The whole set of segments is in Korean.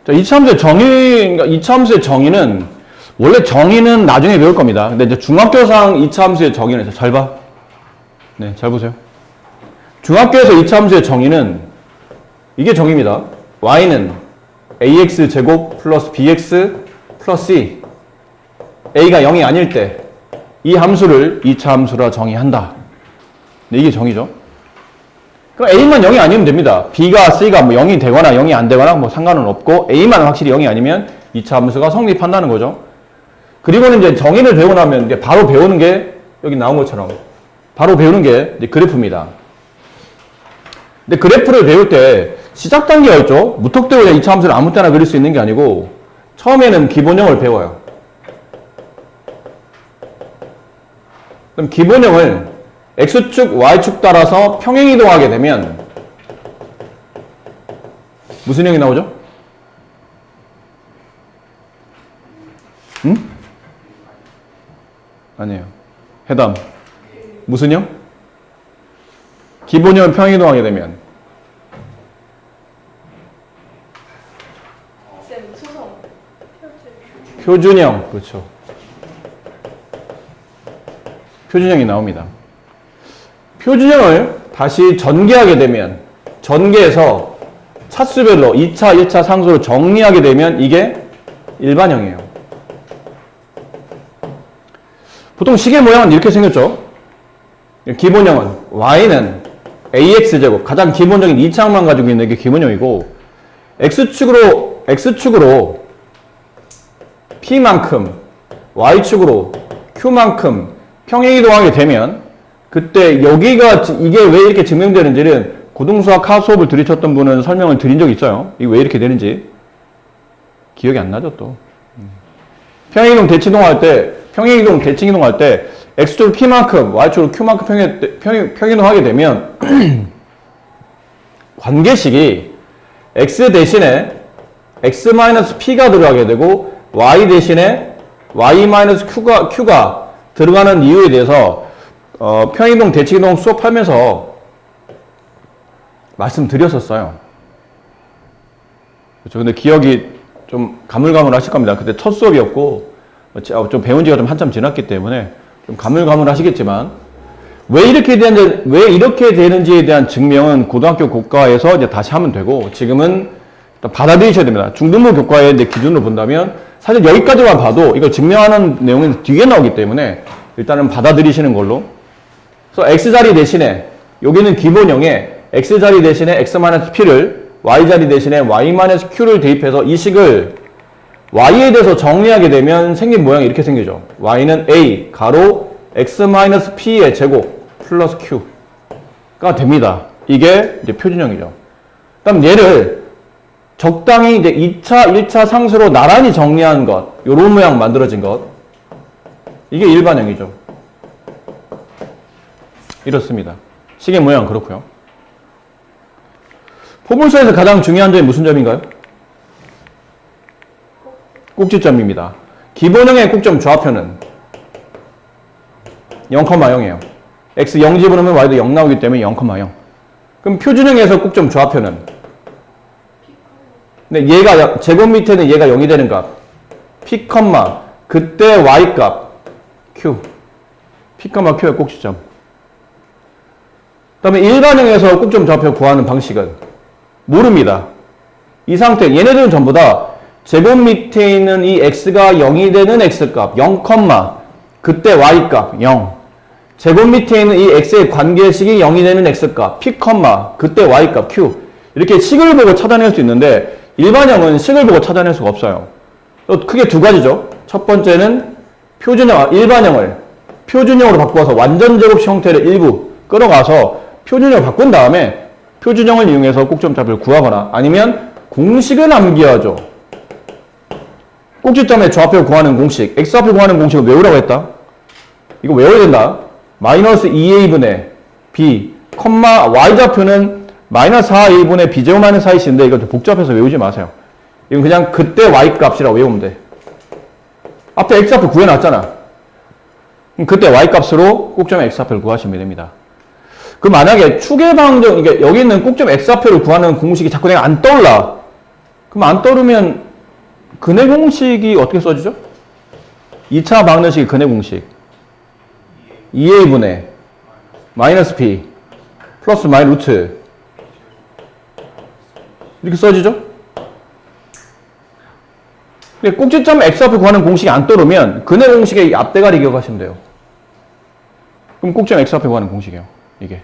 자, 이차함수의 정의, 그러니까 이차함수의 정의는, 원래 정의는 나중에 배울 겁니다. 근데 이제 중학교상 이차함수의 정의는, 잘 봐. 네, 잘 보세요. 중학교에서 이차함수의 정의는, 이게 정의입니다. y는 ax 제곱 플러스 bx 플러스 c. a가 0이 아닐 때, 이 함수를 이차함수라 정의한다. 네, 이게 정의죠. 그럼 a만 0이 아니면 됩니다. b가 c가 뭐 0이 되거나 0이 안 되거나 뭐 상관은 없고 a만 확실히 0이 아니면 2차 함수가 성립한다는 거죠. 그리고는 이제 정의를 배우고 나면 이제 바로 배우는 게 여기 나온 것처럼 바로 배우는 게 이제 그래프입니다. 근데 그래프를 배울 때 시작 단계가 있죠. 무턱대고 2차 함수를 아무 때나 그릴 수 있는 게 아니고 처음에는 기본형을 배워요. 그럼 기본형을 X축, Y축 따라서 평행이동하게 되면 무슨 형이 나오죠? 응? 아니에요. 해담. 무슨 형? 기본형을 평행이동하게 되면 표준형. 그렇죠. 표준형이 나옵니다. 표준형을 다시 전개하게 되면 전개해서 차수별로 2차, 1차 상수로 정리하게 되면 이게 일반형이에요. 보통 식의 모양은 이렇게 생겼죠. 기본형은 y는 ax제곱, 가장 기본적인 2차항만 가지고 있는 게 기본형이고 x축으로 p만큼 y축으로 q만큼 평행이동하게 되면 그때 여기가 이게 왜 이렇게 증명되는지는 고등수학 하 수업을 들으셨던 분은 설명을 드린 적이 있어요. 이게 왜 이렇게 되는지 기억이 안 나죠 또. 평행이동 대칭이동 할 때 x축으로 p만큼 y축으로 q만큼 평행이동하게 되면 관계식이 x 대신에 x-p가 들어가게 되고 y 대신에 y-q가 들어가는 이유에 대해서 평행이동, 대칭이동 수업하면서 말씀드렸었어요. 그렇죠. 근데 기억이 좀 가물가물하실 겁니다. 그때 첫 수업이었고 좀 배운 지가 좀 한참 지났기 때문에 좀 가물가물하시겠지만 왜 이렇게 되는지에 대한 증명은 고등학교 교과에서 이제 다시 하면 되고 지금은 받아들이셔야 됩니다. 중등부 교과의 기준으로 본다면 사실 여기까지만 봐도 이걸 증명하는 내용은 뒤에 나오기 때문에 일단은 받아들이시는 걸로. 그래서 x자리 대신에 여기는 기본형에 x자리 대신에 x-p를 y자리 대신에 y-q를 대입해서 이 식을 y에 대해서 정리하게 되면 생긴 모양이 이렇게 생기죠. y는 a 가로 x-p의 제곱 플러스 q가 됩니다. 이게 이제 표준형이죠. 그다음 얘를 적당히 이제 2차, 1차 상수로 나란히 정리한 것, 요런 모양 만들어진 것, 이게 일반형이죠. 이렇습니다. 식의 모양 그렇고요. 포분수에서 가장 중요한 점이 무슨 점인가요? 꼭지점입니다. 기본형의 꼭점 좌표는 0,0이에요. x 0 집어넣으면 y도 0 나오기 때문에 0,0. 그럼 표준형에서 꼭점 좌표는? 근데 얘가 제곱 밑에는 얘가 0이 되는 값. p, 그때 y 값 q. p, q의 꼭지점. 그 다음에 일반형에서 꼭점 좌표 구하는 방식은 모릅니다. 이 상태, 얘네들은 전부 다 제곱 밑에 있는 이 x가 0이 되는 x값 0, 그때 y값 0. 제곱 밑에 있는 이 x의 관계식이 0이 되는 x값 p, 그때 y값 q. 이렇게 식을 보고 찾아낼 수 있는데 일반형은 식을 보고 찾아낼 수가 없어요. 크게 두 가지죠. 첫 번째는 일반형을 표준형으로 바꾸어서 완전 제곱식 형태를 일부 끌어가서 표준형을 바꾼 다음에 표준형을 이용해서 꼭점 좌표를 구하거나 아니면 공식을 암기하죠. 꼭지점의 좌표 구하는 공식, x좌표 구하는 공식을 외우라고 했다. 이거 외워야 된다. 마이너스 2a분의 b, y좌표는 마이너스 4a분의 b제곱 마이너스 4ac인데 이거 좀 복잡해서 외우지 마세요. 이건 그냥 그때 y값이라고 외우면 돼. 앞에 x좌표 구해놨잖아. 그럼 그때 y값으로 꼭점의 x좌표를 구하시면 됩니다. 그 만약에 축의 방정, 이게 여기 있는 꼭점 x좌표를 구하는 공식이 자꾸 내가 안 떠올라. 그럼 안 떠오르면 근해 공식이 어떻게 써지죠? 2차 방정식의 근해 공식. 2a분의 마이너스 b 플러스 마이 루트 이렇게 써지죠? 근데 꼭지점 x 앞을 구하는 공식이 안 떠오르면 근해 공식의 앞대가리 기억하시면 돼요. 그럼 꼭지점 x 앞에 구하는 공식이에요. 이게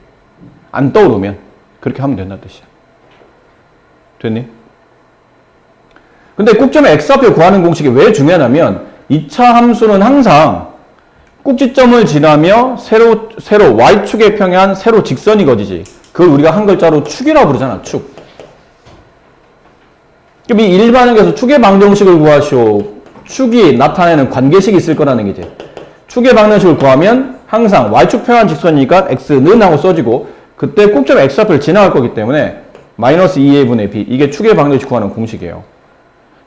안 떠오르면 그렇게 하면 된다는 뜻이야. 됐니? 근데 꼭지점 x 앞에 구하는 공식이 왜 중요하냐면 2차 함수는 항상 꼭지점을 지나며 세로 y축에 평행한 세로 직선이 거지지. 그걸 우리가 한 글자로 축이라고 부르잖아. 축. 그럼 이 일반항에서 축의 방정식을 구하시오. 축이 나타내는 관계식이 있을 거라는 거지. 축의 방정식을 구하면 항상 y축 평행한 직선이니까 x는 하고 써지고 그때 꼭지점 x 앞을 지나갈 거기 때문에 마이너스 2a분의 b 이게 축의 방정식 구하는 공식이에요.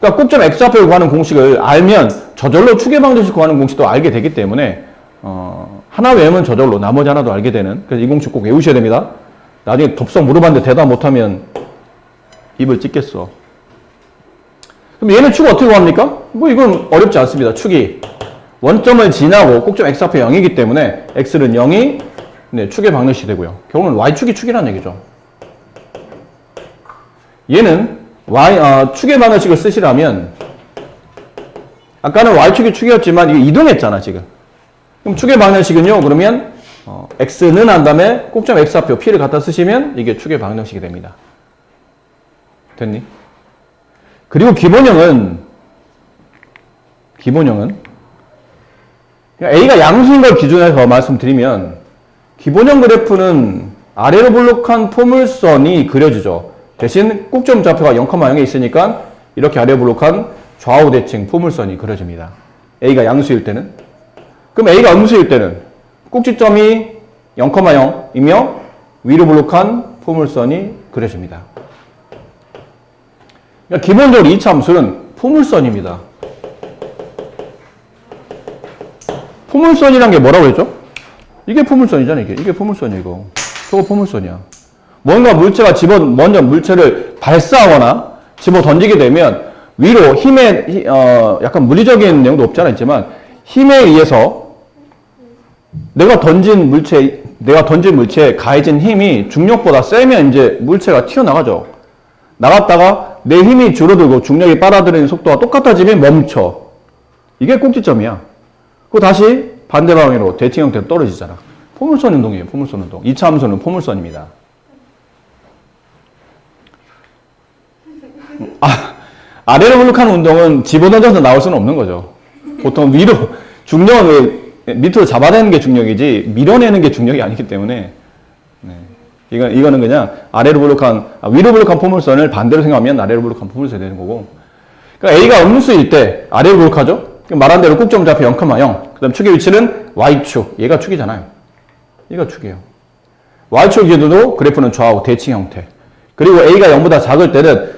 그러니까 꼭지점 x 앞을 구하는 공식을 알면 저절로 축의 방정식 구하는 공식도 알게 되기 때문에 하나 외우면 저절로 나머지 하나도 알게 되는 그래서 이 공식 꼭 외우셔야 됩니다. 나중에 dob성 물어봤는데 대답 못하면 입을 찢겠어. 그럼 얘는 축을 어떻게 구합니까? 뭐 이건 어렵지 않습니다. 축이 원점을 지나고 꼭지점 x 앞에 0이기 때문에 x는 0이 네, 축의 방정식이 되고요. 결국은 y축이 축이라는 얘기죠. 얘는 축의 방정식을 쓰시라면 아까는 y축이 축이었지만 이게 이동했잖아 지금. 그럼 축의 방정식은요. 그러면 x는 한 다음에 꼭지점 x 앞에 p를 갖다 쓰시면 이게 축의 방정식이 됩니다. 됐니? 그리고 기본형은 a가 양수인 걸 기준으로 말씀드리면 기본형 그래프는 아래로 볼록한 포물선이 그려지죠. 대신 꼭지점 좌표가 0,0에 있으니까 이렇게 아래로 볼록한 좌우 대칭 포물선이 그려집니다. a가 양수일 때는. 그럼 a가 음수일 때는 꼭지점이 0,0이며 위로 볼록한 포물선이 그려집니다. 그러니까 기본적으로 2차 함수는 포물선입니다. 포물선이란 게 뭐라고 했죠? 이게 포물선이잖아, 이게. 이게 포물선이야, 이거. 저거 포물선이야. 뭔가 물체가 먼저 물체를 발사하거나 집어 던지게 되면 위로 약간 물리적인 내용도 없지 않아 있지만 힘에 의해서 내가 던진 물체에 가해진 힘이 중력보다 세면 이제 물체가 튀어나가죠. 나갔다가 내 힘이 줄어들고 중력이 빨아들이는 속도가 똑같아지면 멈춰. 이게 꼭지점이야. 그거 다시 반대 방향으로 대칭 형태로 떨어지잖아. 포물선 운동이에요. 포물선 운동. 2차 함수는 포물선입니다. 아래로 볼록한 운동은 집어던져서 나올 수는 없는 거죠. 보통 위로 중력을 밑으로 잡아내는 게 중력이지 밀어내는 게 중력이 아니기 때문에 네. 이거는 그냥 위로 볼록한 포물선을 반대로 생각하면 아래로 볼록한 포물선이 되는 거고. 그러니까 A가 음수일 때 아래로 볼록하죠? 말한 대로 꼭지점 좌표 0,0. 그 다음 축의 위치는 Y축. 얘가 축이잖아요. 얘가 축이에요. Y축 기준으로 그래프는 좌우 대칭 형태. 그리고 A가 0보다 작을 때는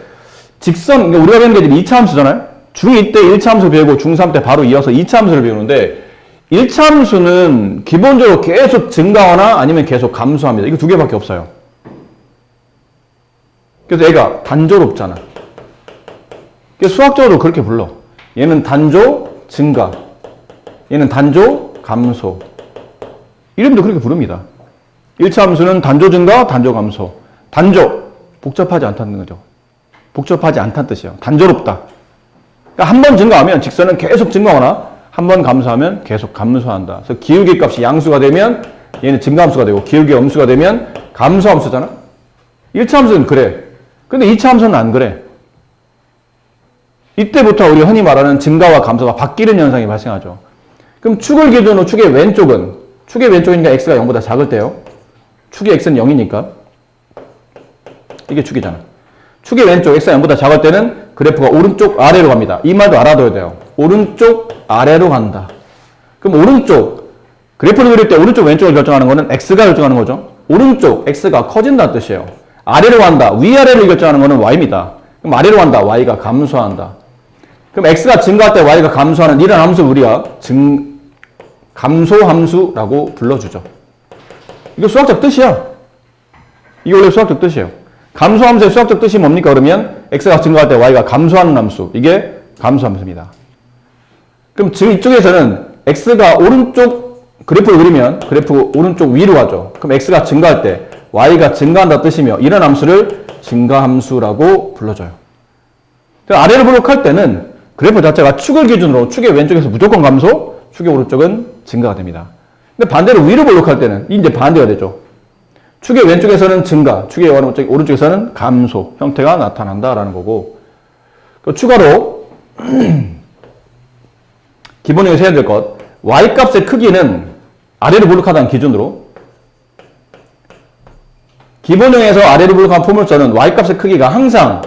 직선, 우리가 배우는 게 2차 함수잖아요? 중2 때 1차 함수 배우고 중3 때 바로 이어서 2차 함수를 배우는데 1차 함수는 기본적으로 계속 증가하거나 아니면 계속 감소합니다. 이거 두 개밖에 없어요. 그래서 얘가 단조롭잖아. 그래서 수학적으로 그렇게 불러. 얘는 단조, 증가. 얘는 단조, 감소. 이름도 그렇게 부릅니다. 1차 함수는 단조 증가, 단조 감소. 단조, 복잡하지 않다는 거죠. 복잡하지 않다는 뜻이에요. 단조롭다. 그러니까 한 번 증가하면 직선은 계속 증가하거나 한 번 감소하면 계속 감소한다. 그래서 기울기 값이 양수가 되면 얘는 증가함수가 되고 기울기 음수가 되면 감소함수잖아. 1차 함수는 그래. 근데 2차 함수는 안 그래. 이때부터 우리 흔히 말하는 증가와 감소가 바뀌는 현상이 발생하죠. 그럼 축을 기준으로 축의 왼쪽이니까 x가 0보다 작을 때요. 축의 x는 0이니까 이게 축이잖아. 축의 왼쪽 x가 0보다 작을 때는 그래프가 오른쪽 아래로 갑니다. 이 말도 알아둬야 돼요. 오른쪽 아래로 간다. 그럼 오른쪽 그래프를 그릴 때 오른쪽 왼쪽을 결정하는 거는 x가 결정하는 거죠. 오른쪽 x가 커진다는 뜻이에요. 아래로 간다. 위아래를 결정하는 거는 y입니다. 그럼 아래로 간다. y가 감소한다. 그럼 x가 증가할 때 y가 감소하는 이런 함수 우리가 감소함수라고 불러주죠. 이거 수학적 뜻이야. 이게 원래 수학적 뜻이에요. 감소함수의 수학적 뜻이 뭡니까? 그러면 x가 증가할 때 y가 감소하는 함수. 이게 감소함수입니다. 그럼 지금 이쪽에서는 x가 오른쪽 그래프를 그리면 그래프 오른쪽 위로 가죠. 그럼 x가 증가할 때 y가 증가한다 뜻이며 이런 함수를 증가함수라고 불러줘요. 아래로 블록할 때는 그래프 자체가 축을 기준으로 축의 왼쪽에서 무조건 감소, 축의 오른쪽은 증가가 됩니다. 근데 반대로 위로 블록할 때는 이제 반대가 되죠. 축의 왼쪽에서는 증가, 축의 오른쪽에서는 감소 형태가 나타난다라는 거고, 추가로 기본형에서 해야 될 것, y값의 크기는 아래로 블록하다는 기준으로 기본형에서 아래로 블록한 포물선은 y값의 크기가 항상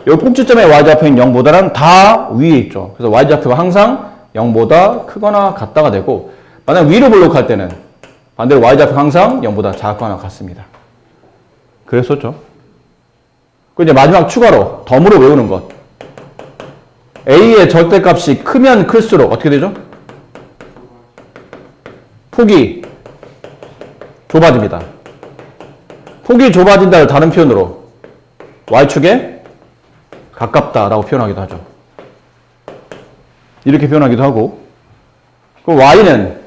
이 꼭지점의 y좌표인 0보다는 다 위에 있죠. 그래서 y좌표가 항상 0보다 크거나 같다가 되고, 만약 위로 블록할 때는 반대로 y좌표가 항상 0보다 작거나 같습니다. 그랬었죠. 그 이제 마지막 추가로 덤으로 외우는 것. a의 절대값이 크면 클수록 어떻게 되죠? 폭이 좁아집니다. 폭이 좁아진다를 다른 표현으로 y축에 가깝다라고 표현하기도 하죠. 이렇게 표현하기도 하고, 그럼 y는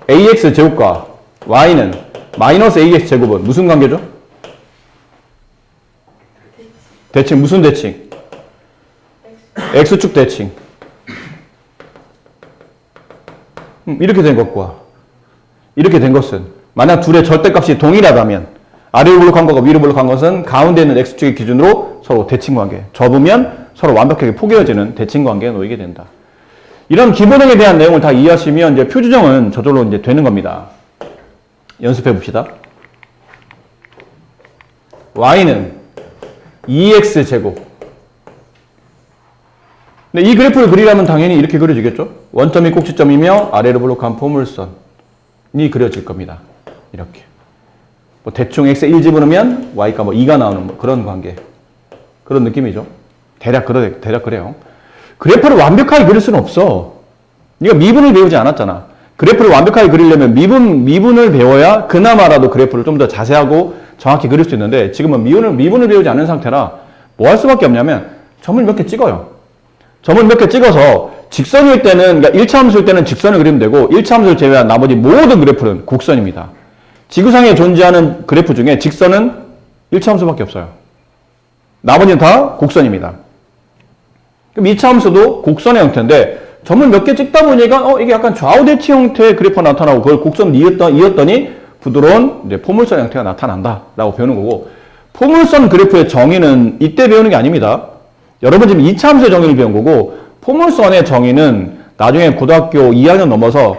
ax 제곱과 y는 마이너스 ax 제곱은 무슨 관계죠? 대칭. 무슨 대칭? x축 대칭. 이렇게 된 것과 이렇게 된 것은 만약 둘의 절대값이 동일하다면 아래로 블록한 것과 위로 블록한 것은 가운데 있는 x축의 기준으로 서로 대칭관계, 접으면 서로 완벽하게 포개어지는 대칭관계에 놓이게 된다. 이런 기본형에 대한 내용을 다 이해하시면 이제 표준형은 저절로 이제 되는 겁니다. 연습해 봅시다. y는 2x 제곱. 근데 이 그래프를 그리려면 당연히 이렇게 그려지겠죠? 원점이 꼭지점이며 아래로 블록한 포물선이 그려질 겁니다. 이렇게. 뭐 대충 x에 1 집어넣으면 y가 뭐 2가 나오는 뭐 그런 관계. 그런 느낌이죠. 대략 그래요. 그래프를 완벽하게 그릴 수는 없어. 네가 미분을 배우지 않았잖아. 그래프를 완벽하게 그리려면 미분을 배워야 그나마라도 그래프를 좀 더 자세하고 정확히 그릴 수 있는데, 지금은 미분을 배우지 않은 상태라 뭐 할 수밖에 없냐면 점을 몇 개 찍어요. 점을 몇 개 찍어서 직선일 때는, 그러니까 1차 함수일 때는 직선을 그리면 되고 1차 함수를 제외한 나머지 모든 그래프는 곡선입니다. 지구상에 존재하는 그래프 중에 직선은 1차 함수밖에 없어요. 나머지는 다 곡선입니다. 그럼 2차 함수도 곡선의 형태인데 점을 몇 개 찍다 보니까 이게 약간 좌우대칭 형태의 그래프가 나타나고 그걸 곡선을 이었더니 부드러운 이제 포물선 형태가 나타난다라고 배우는 거고, 포물선 그래프의 정의는 이때 배우는 게 아닙니다. 여러분 지금 2차 함수의 정의를 배운 거고, 포물선의 정의는 나중에 고등학교 2학년 넘어서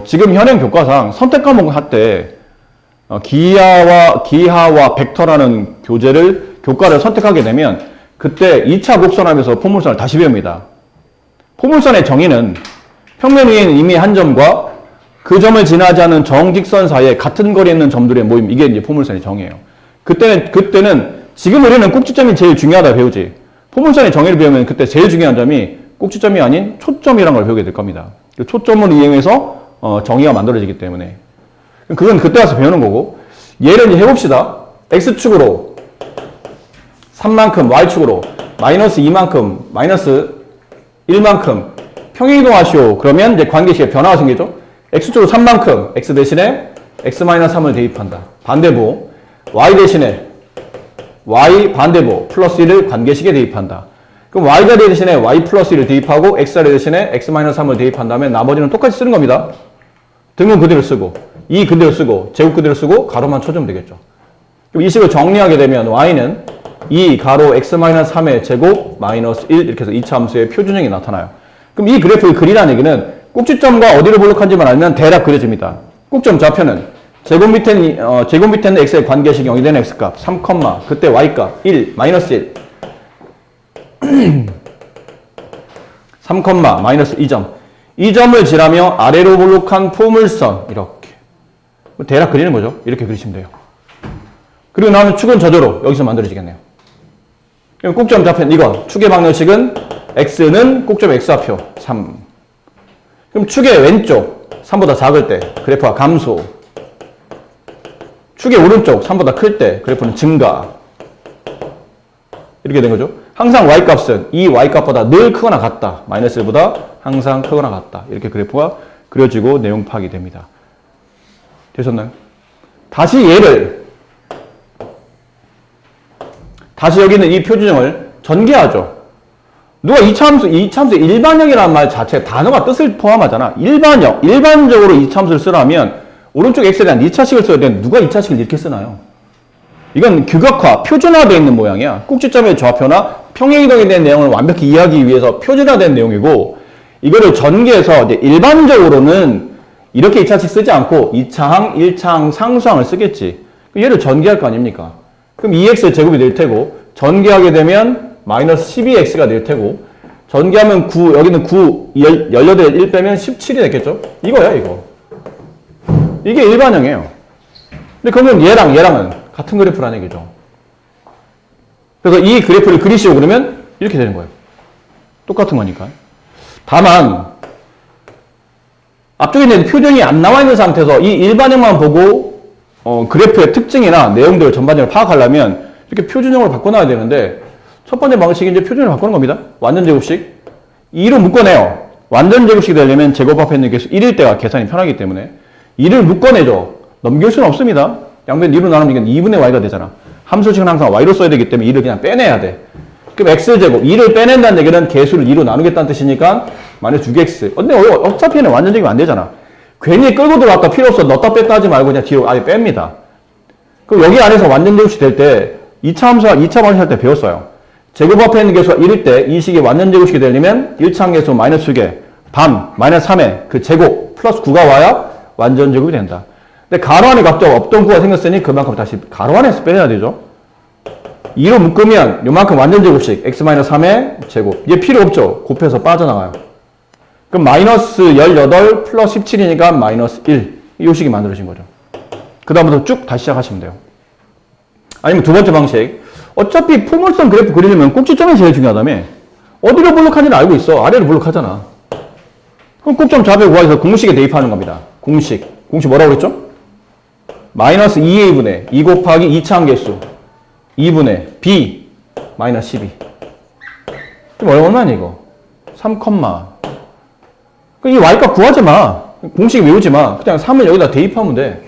지금 현행 교과상 선택 과목 할 때 기하와 벡터라는 교과를 선택하게 되면 그때 2차 곡선하면서 포물선을 다시 배웁니다. 포물선의 정의는 평면 위에 있는 이미 한 점과 그 점을 지나지 않은 정직선 사이에 같은 거리에 있는 점들의 모임, 이게 이제 포물선의 정의예요. 그때는 지금 우리는 꼭지점이 제일 중요하다 배우지. 포물선의 정의를 배우면 그때 제일 중요한 점이 꼭지점이 아닌 초점이라는 걸 배우게 될 겁니다. 그 초점을 이용해서 정의가 만들어지기 때문에 그건 그때 가서 배우는 거고, 예를 이제 해봅시다. x축으로 3만큼, y축으로 마이너스 2만큼, 마이너스 1만큼 평행이동하시오. 그러면 이제 관계식에 변화가 생기죠. x축으로 3만큼, x 대신에 x-3을 대입한다. 반대보 y 대신에 y 반대보 플러스 1을 관계식에 대입한다. 그럼 y자리 대신에 y 플러스 1을 대입하고 x자리 대신에 x-3을 대입한 다음에 나머지는 똑같이 쓰는 겁니다. 등은 그대로 쓰고 이 그대로 쓰고 제곱 그대로 쓰고 가로만 쳐주면 되겠죠. 그럼 이 식을 정리하게 되면 y는 2 가로 x-3의 제곱 마이너스 1 이렇게 해서 2차 함수의 표준형이 나타나요. 그럼 이 그래프를 그리라는 얘기는 꼭지점과 어디를 블록한지만 알면 대략 그려집니다. 꼭점 좌표는 제곱 밑에는 x의 관계식 0이 되는 x값 3, 그때 y값 1, 마이너스 1 3, 마이너스 2점. 이 점을 지나며 아래로 블록한 포물선 이렇게 대략 그리는 거죠. 이렇게 그리시면 돼요. 그리고 나면 축은 저절로 여기서 만들어지겠네요. 그럼 꼭점 좌표는 이거. 축의 방정식은 x는 꼭점 x좌표 3. 그럼 축의 왼쪽 3보다 작을 때 그래프가 감소. 축의 오른쪽 3보다 클 때 그래프는 증가. 이렇게 된 거죠. 항상 y값은 이 y값보다 늘 크거나 같다. 마이너스 1보다 항상 크거나 같다. 이렇게 그래프가 그려지고 내용 파악이 됩니다. 되셨나요? 다시 여기 있는 이 표준형을 전개하죠. 누가 이차함수 일반형이라는 말 자체 단어가 뜻을 포함하잖아. 일반적으로 이차함수를 쓰라면 오른쪽 x에 대한 2차식을 써야 되는데 누가 2차식을 이렇게 쓰나요? 이건 규격화, 표준화되어 있는 모양이야. 꼭지점의 좌표나 평행이동에 대한 내용을 완벽히 이해하기 위해서 표준화된 내용이고 이거를 전개해서 이제 일반적으로는 이렇게 2차식 쓰지 않고 2차항, 1차항, 상수항을 쓰겠지. 얘를 전개할 거 아닙니까? 그럼 2x 제곱이 될 테고 전개하게 되면 마이너스 12x가 될 테고 전개하면 9, 여기는 9, 18에 1 빼면 17이 됐겠죠? 이거야 이거. 이게 일반형이에요. 근데 그러면 얘랑은 같은 그래프라는 얘기죠. 그래서 이 그래프를 그리시오 그러면 이렇게 되는 거예요. 똑같은 거니까. 다만 앞쪽에 있는 표정이 안 나와 있는 상태에서 이 일반형만 보고 그래프의 특징이나 내용들을 전반적으로 파악하려면 이렇게 표준형으로 바꿔놔야 되는데 첫 번째 방식이 이제 표준을 바꾸는 겁니다. 완전 제곱식. 2로 묶어내요. 완전 제곱식이 되려면 제곱 앞에 있는 개수 1일 때가 계산이 편하기 때문에 2를 묶어내죠. 넘길 수는 없습니다. 양변 2로 나누면 이건 2분의 y가 되잖아. 함수식은 항상 y로 써야 되기 때문에 2를 그냥 빼내야 돼. 그럼 x제곱, 2를 빼낸다는 얘기는 개수를 2로 나누겠다는 뜻이니까 마이너스 6x. 근데 어차피 얘는 완전 제곱이 안 되잖아. 괜히 끌고 들어왔다 필요 없어. 넣었다 뺐다 하지 말고 그냥 뒤로 아예 뺍니다. 그럼 여기 안에서 완전 제곱이 될 때 2차 함수와 2차 방식 할 때 배웠어요. 제곱 앞에 있는 개수가 1일 때 이 식이 완전 제곱식이 되려면 1차 개수 마이너스 2개, 반, 마이너스 3의 그 제곱 플러스 9가 와야 완전 제곱이 된다. 근데 가로 안에 각각 없던 구가 생겼으니 그만큼 다시 가로 안에서 빼야 되죠. 2로 묶으면 요만큼 완전 제곱식 x-3의 제곱. 얘 필요 없죠. 곱해서 빠져나가요. 그럼 마이너스 18 플러스 17이니까 마이너스 1. 이 식이 만들어진 거죠. 그 다음부터 쭉 다시 시작하시면 돼요. 아니면 두 번째 방식. 어차피 포물선 그래프 그리려면 꼭지점이 제일 중요하다며. 어디로 블록하는지는 알고 있어. 아래로 블록하잖아. 그럼 꼭점 좌표 구하셔서 공식에 대입하는 겁니다. 공식 뭐라고 그랬죠? 마이너스 2a분의 2 곱하기 2차항 개수 2분의 b 마이너스 12. 좀 얼마냐 이거? 3, 이 y값 구하지 마. 공식 외우지 마. 그냥 3을 여기다 대입하면 돼.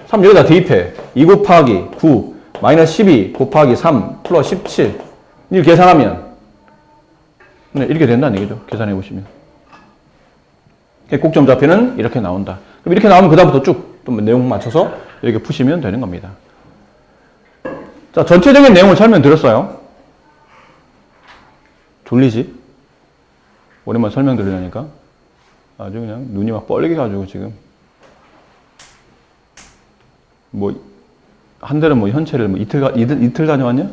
3 여기다 대입해. 2 곱하기 9 마이너스 12 곱하기 3 플러스 17. 이렇게 계산하면 네, 이렇게 된다는 얘기죠. 계산해 보시면. 꼭점 좌표는 이렇게 나온다. 그럼 이렇게 나오면 그다음부터 쭉 또 내용 맞춰서 이렇게 푸시면 되는 겁니다. 자, 전체적인 내용을 설명드렸어요. 졸리지? 오랜만에 설명드리려니까 아주 그냥 눈이 막 뻘개가지고 지금 뭐 한 달은 뭐 현채를 뭐 이틀 다녀왔냐?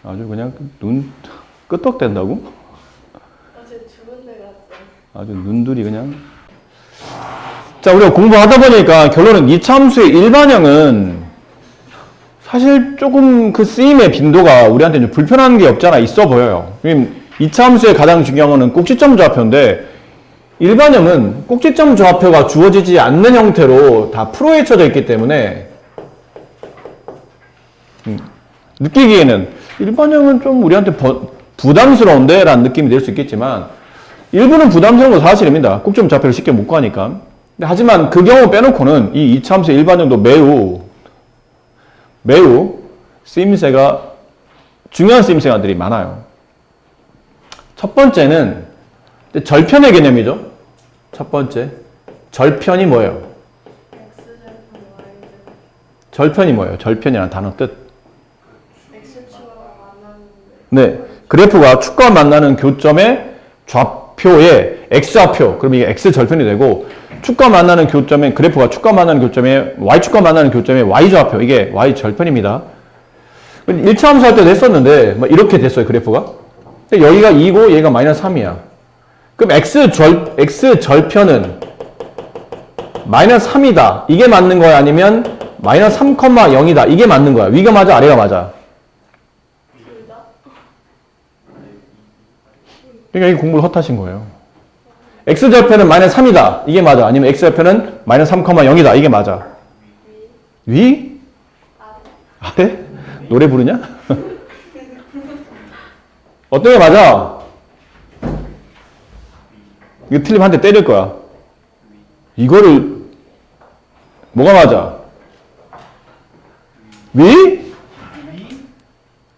아주 그냥 눈 끄떡댄다고? 어제 좋은 데 갔어. 아주 눈들이 그냥. 자, 우리가 공부하다 보니까 결론은 이차함수의 일반형은 사실 조금 그 쓰임의 빈도가 우리한테 좀 불편한 게 없잖아 있어 보여요. 이차함수의 가장 중요한 거는 꼭지점 좌표인데 일반형은 꼭지점 좌표가 주어지지 않는 형태로 다 풀어헤쳐져 있기 때문에 느끼기에는 일반형은 좀 우리한테 부담스러운데 라는 느낌이 들 수 있겠지만 일부는 부담스러운 건 사실입니다. 꼭지점 좌표를 쉽게 못 구하니까. 하지만 그 경우 빼놓고는 이 이차함수의 일반형도 매우 쓰임새가 중요한 쓰임새가들이 많아요. 첫 번째는 절편의 개념이죠. 첫 번째 절편이 뭐예요? 절편이 뭐예요? 절편이라는 단어 뜻. 네, 그래프가 축과 만나는 교점의 좌표에 x좌표, 그럼 이게 x절편이 되고 축과 만나는 교점에 그래프가 축과 만나는 교점에 y축과 만나는 교점에 y좌표, 이게 y절편입니다. 1차 함수 할 때도 했었는데 뭐 이렇게 됐어요, 그래프가. 여기가 2고 얘가 마이너스 3이야. 그럼 x절편은 마이너스 3이다. 이게 맞는 거야? 아니면 마이너스 3,0이다. 이게 맞는 거야? 위가 맞아? 아래가 맞아? 그러니까 이 공부를 헛하신 거예요. x절편은 마이너스 3이다. 이게 맞아? 아니면 x절편은 마이너스 3,0이다. 이게 맞아? 위? 아래? 노래 부르냐? 어떤 게 맞아? 이거 틀리면 한 대 때릴 거야. 이거를 뭐가 맞아? 위?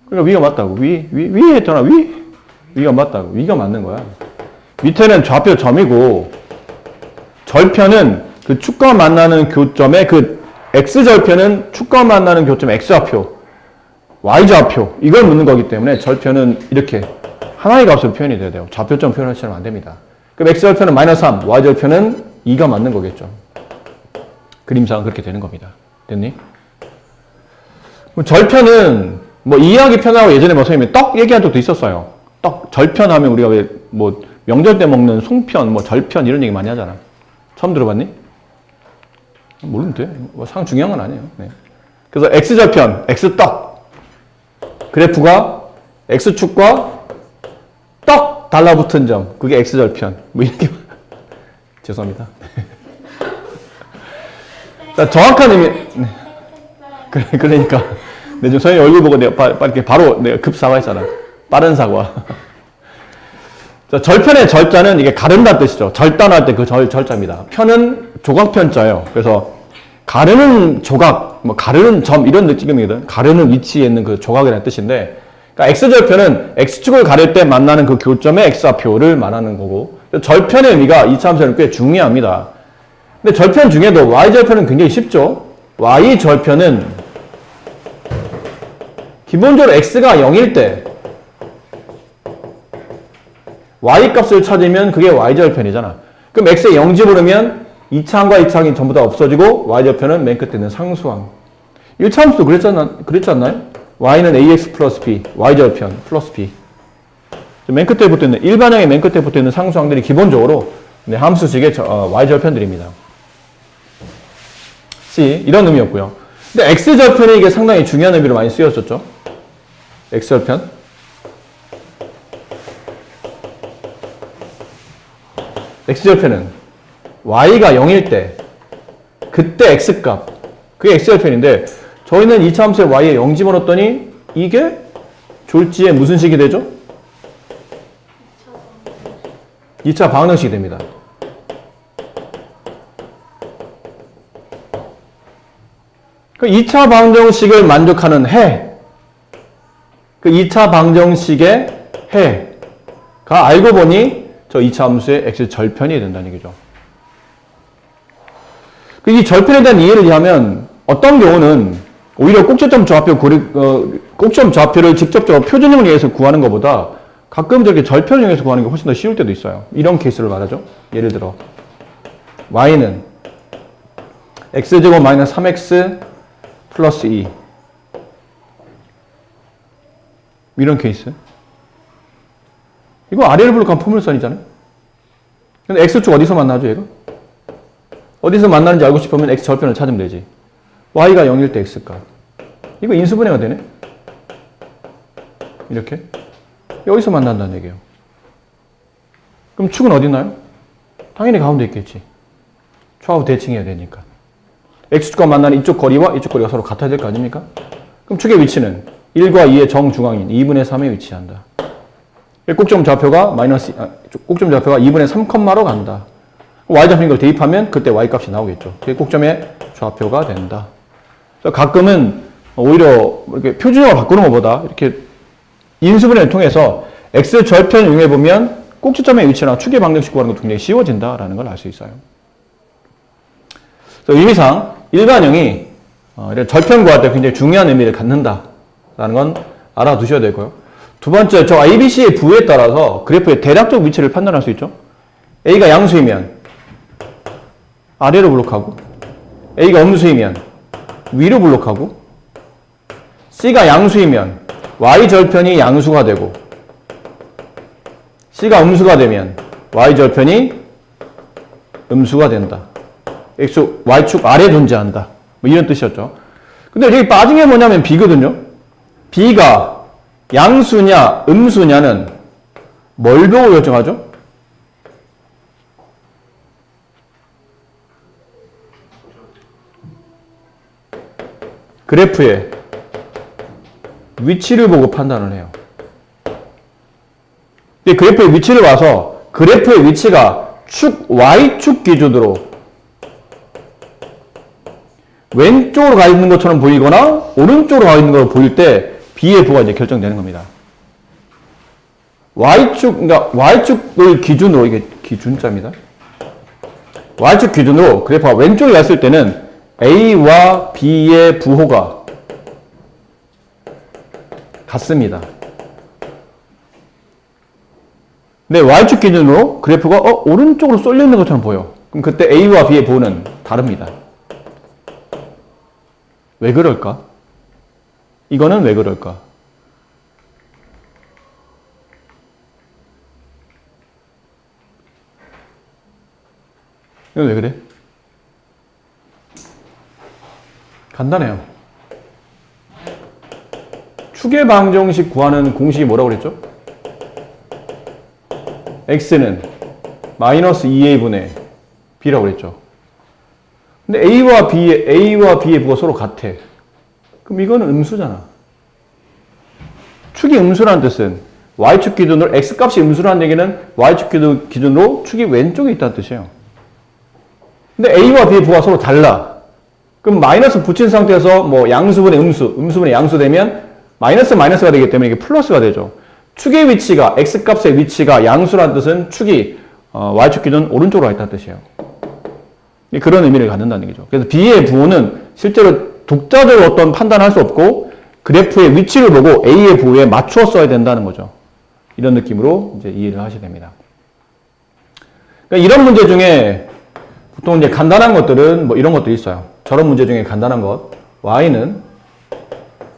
그러니까 위가 맞다고. 위 했잖아. 위가 맞다고. 위가 맞는 거야. 밑에는 좌표 점이고 절편은 그 축과 만나는 교점의 그 x절편은 축과 만나는 교점 x좌표, y좌표 이걸 묻는 거기 때문에 절편은 이렇게 하나의 값으로 표현이 돼야 돼요. 좌표점 표현하시면 안 됩니다. 그럼 x절편은 마이너스 3, y절편은 2가 맞는 거겠죠. 그림상 그렇게 되는 겁니다. 됐니? 그럼 절편은 뭐 이해하기 편하고 예전에 뭐 선생님이 떡 얘기한 적도 있었어요. 떡, 절편하면 우리가 왜 뭐 명절 때 먹는 송편, 뭐 절편 이런 얘기 많이 하잖아. 처음 들어봤니? 모르면 돼. 뭐 상 중요한 건 아니에요. 네. 그래서 x절편, x떡. 그래프가 x축과 떡 달라붙은 점. 그게 x절편. 뭐 이렇게. 죄송합니다. 자, 정확한 의미. 네. 그러니까. 내 지금 선생님 얼굴 보고 내가 이렇게 바로 내가 급 사과했잖아. 빠른 사과. 자, 절편의 절자는 이게 가른다는 뜻이죠. 절단할 때 그 절자입니다. 편은 조각편자예요. 그래서 가르는 조각, 뭐 가르는 점 이런 느낌이거든. 가르는 위치에 있는 그 조각이라는 뜻인데, 그러니까 x절편은 x축을 가릴 때 만나는 그 교점의 x좌표를 말하는 거고, 절편의 의미가 이차함수는 꽤 중요합니다. 근데 절편 중에도 y절편은 굉장히 쉽죠. y절편은 기본적으로 x가 0일 때 y값을 찾으면 그게 y절편이잖아. 그럼 x에 0 집어넣으면 2차항과 2차항이 전부 다 없어지고 y절편은 맨 끝에 있는 상수항. 1차함수도 그랬지 않나요? y는 ax 플러스 b, y절편 플러스 b. 맨 끝에 붙어있는 일반형의 맨 끝에 붙어있는 상수항들이 기본적으로 함수식의 y절편들입니다. C, 이런 의미였고요. 근데 x절편이 이게 상당히 중요한 의미로 많이 쓰였었죠. x절편. x절편은 y가 0일 때 그때 x값 그게 x절편인데 저희는 2차 함수에 y에 0 집어넣었더니 이게 졸지에 무슨 식이 되죠? 2차 방정식이 됩니다. 그 2차 방정식을 만족하는 해, 그 2차 방정식의 해가 알고 보니 저 2차 함수의 x절편이 된다는 얘기죠. 이 절편에 대한 이해를 하면 어떤 경우는 오히려 꼭지점 좌표를 직접적으로 표준형을 이용해서 구하는 것보다 가끔 저렇게 절편을 이용해서 구하는 게 훨씬 더 쉬울 때도 있어요. 이런 케이스를 말하죠. 예를 들어 y는 x제곱 마이너스 3x 플러스 2 이런 케이스. 이거 아래를 블록한 포물선이잖아요. 근데 x축 어디서 만나죠, 얘가? 어디서 만나는지 알고 싶으면 x 절편을 찾으면 되지. y가 0일 때 x값. 이거 인수분해가 되네? 이렇게. 여기서 만난다는 얘기예요. 그럼 축은 어디 있나요? 당연히 가운데 있겠지. 좌우 대칭해야 되니까. x축과 만나는 이쪽 거리와 이쪽 거리가 서로 같아야 될 거 아닙니까? 그럼 축의 위치는 1과 2의 정중앙인 2분의 3에 위치한다. 꼭점 좌표가 꼭점 좌표가 2분의 3컴마로 간다. y좌표인 걸 대입하면 그때 y값이 나오겠죠. 그게 꼭점의 좌표가 된다. 그래서 가끔은 오히려 이렇게 표준형을 바꾸는 것보다 이렇게 인수분해를 통해서 x절편을 이용해 보면 꼭지점의 위치나 축의 방정식 구하는 것도 굉장히 쉬워진다라는 걸 알 수 있어요. 그래서 의미상 일반형이 절편 구할 때 굉장히 중요한 의미를 갖는다라는 건 알아두셔야 되고요. 두 번째, 저 ABC의 부에 따라서 그래프의 대략적 위치를 판단할 수 있죠. A가 양수이면 아래로 블록하고 A가 음수이면 위로 블록하고 C가 양수이면 Y절편이 양수가 되고 C가 음수가 되면 Y절편이 음수가 된다. Y축 아래 존재한다. 뭐 이런 뜻이었죠. 근데 여기 빠진 게 뭐냐면 B거든요. B가 양수냐 음수냐는 뭘 보고 결정하죠? 그래프의 위치를 보고 판단을 해요. 그래프의 위치를 봐서 그래프의 위치가 Y축 기준으로 왼쪽으로 가 있는 것처럼 보이거나 오른쪽으로 가 있는 것으로 보일 때 B의 부가 이제 결정되는 겁니다. 그러니까 Y축을 기준으로, 이게 기준자입니다. Y축 기준으로 그래프가 왼쪽에 갔을 때는 A와 B의 부호가 같습니다. 근데 Y축 기준으로 그래프가 오른쪽으로 쏠려 있는 것처럼 보여. 그럼 그때 A와 B의 부호는 다릅니다. 왜 그럴까? 이거는 왜 그럴까? 이건 왜 그래? 간단해요. 추계 방정식 구하는 공식이 뭐라고 그랬죠? x는 마이너스 2a분의 b라고 그랬죠. 근데 A와 B의 부가 서로 같아. 그럼 이거는 음수잖아. 축이 음수라는 뜻은 Y축 기준으로 X값이 음수라는 얘기는 Y축 기준으로 축이 왼쪽에 있다는 뜻이에요. 근데 A와 B의 부가 서로 달라. 그럼 마이너스 붙인 상태에서 뭐 양수분의 음수분의 양수 되면 마이너스가 되기 때문에 이게 플러스가 되죠. 축의 위치가, X값의 위치가 양수라는 뜻은 축이 Y축 기준 오른쪽으로 가 있다는 뜻이에요. 그런 의미를 갖는다는 얘기죠. 그래서 B의 부호는 실제로 독자적으로 어떤 판단할 수 없고 그래프의 위치를 보고 A의 부호에 맞추어 써야 된다는 거죠. 이런 느낌으로 이제 이해를 하셔야 됩니다. 그러니까 이런 문제 중에 보통 이제 간단한 것들은 뭐 이런 것도 있어요. 저런 문제 중에 간단한 것. Y는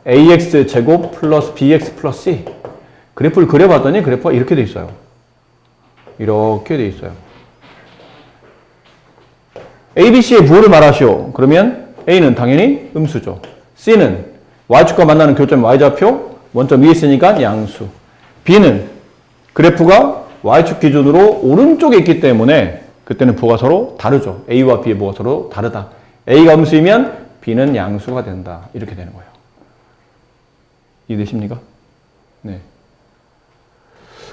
AX 제곱 플러스 BX 플러스 C. 그래프를 그려봤더니 그래프가 이렇게 돼 있어요. 이렇게 돼 있어요. A, B, C의 부호를 말하시오. 그러면 A는 당연히 음수죠. C는 Y축과 만나는 교점 Y좌표, 원점 위에 있으니까 양수. B는 그래프가 Y축 기준으로 오른쪽에 있기 때문에 그때는 부호가 서로 다르죠. A와 B의 부호가 서로 다르다. A가 음수이면 B는 양수가 된다. 이렇게 되는 거예요. 이해되십니까? 네.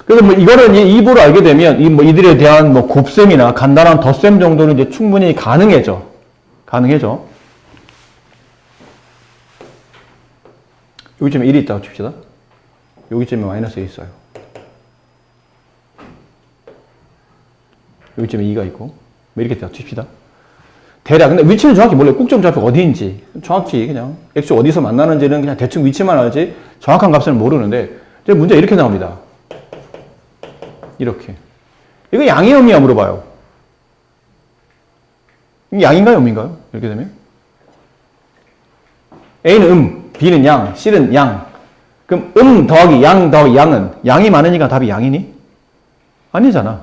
그래서 뭐 이거는 이 부를 알게 되면 이들에 대한 뭐 곱셈이나 간단한 덧셈 정도는 이제 충분히 가능해져. 여기쯤에 1이 있다고 칩시다. 여기쯤에 마이너스 1이 있어요. 여기쯤에 2가 있고 뭐 이렇게 있다고 칩시다. 대략 근데 위치는 정확히 몰라요. 꼭점 좌표가 어디인지 정확히 그냥 x 어디서 만나는지는 그냥 대충 위치만 알지 정확한 값은 모르는데 이제 문제 이렇게 나옵니다. 이렇게. 이거 양이 음이야 물어봐요. 이게 양인가요 음인가요? 이렇게 되면 A는 B는 양, C는 양. 그럼 더하기 양 더하기 양은 양이 많으니까 답이 양이니? 아니잖아.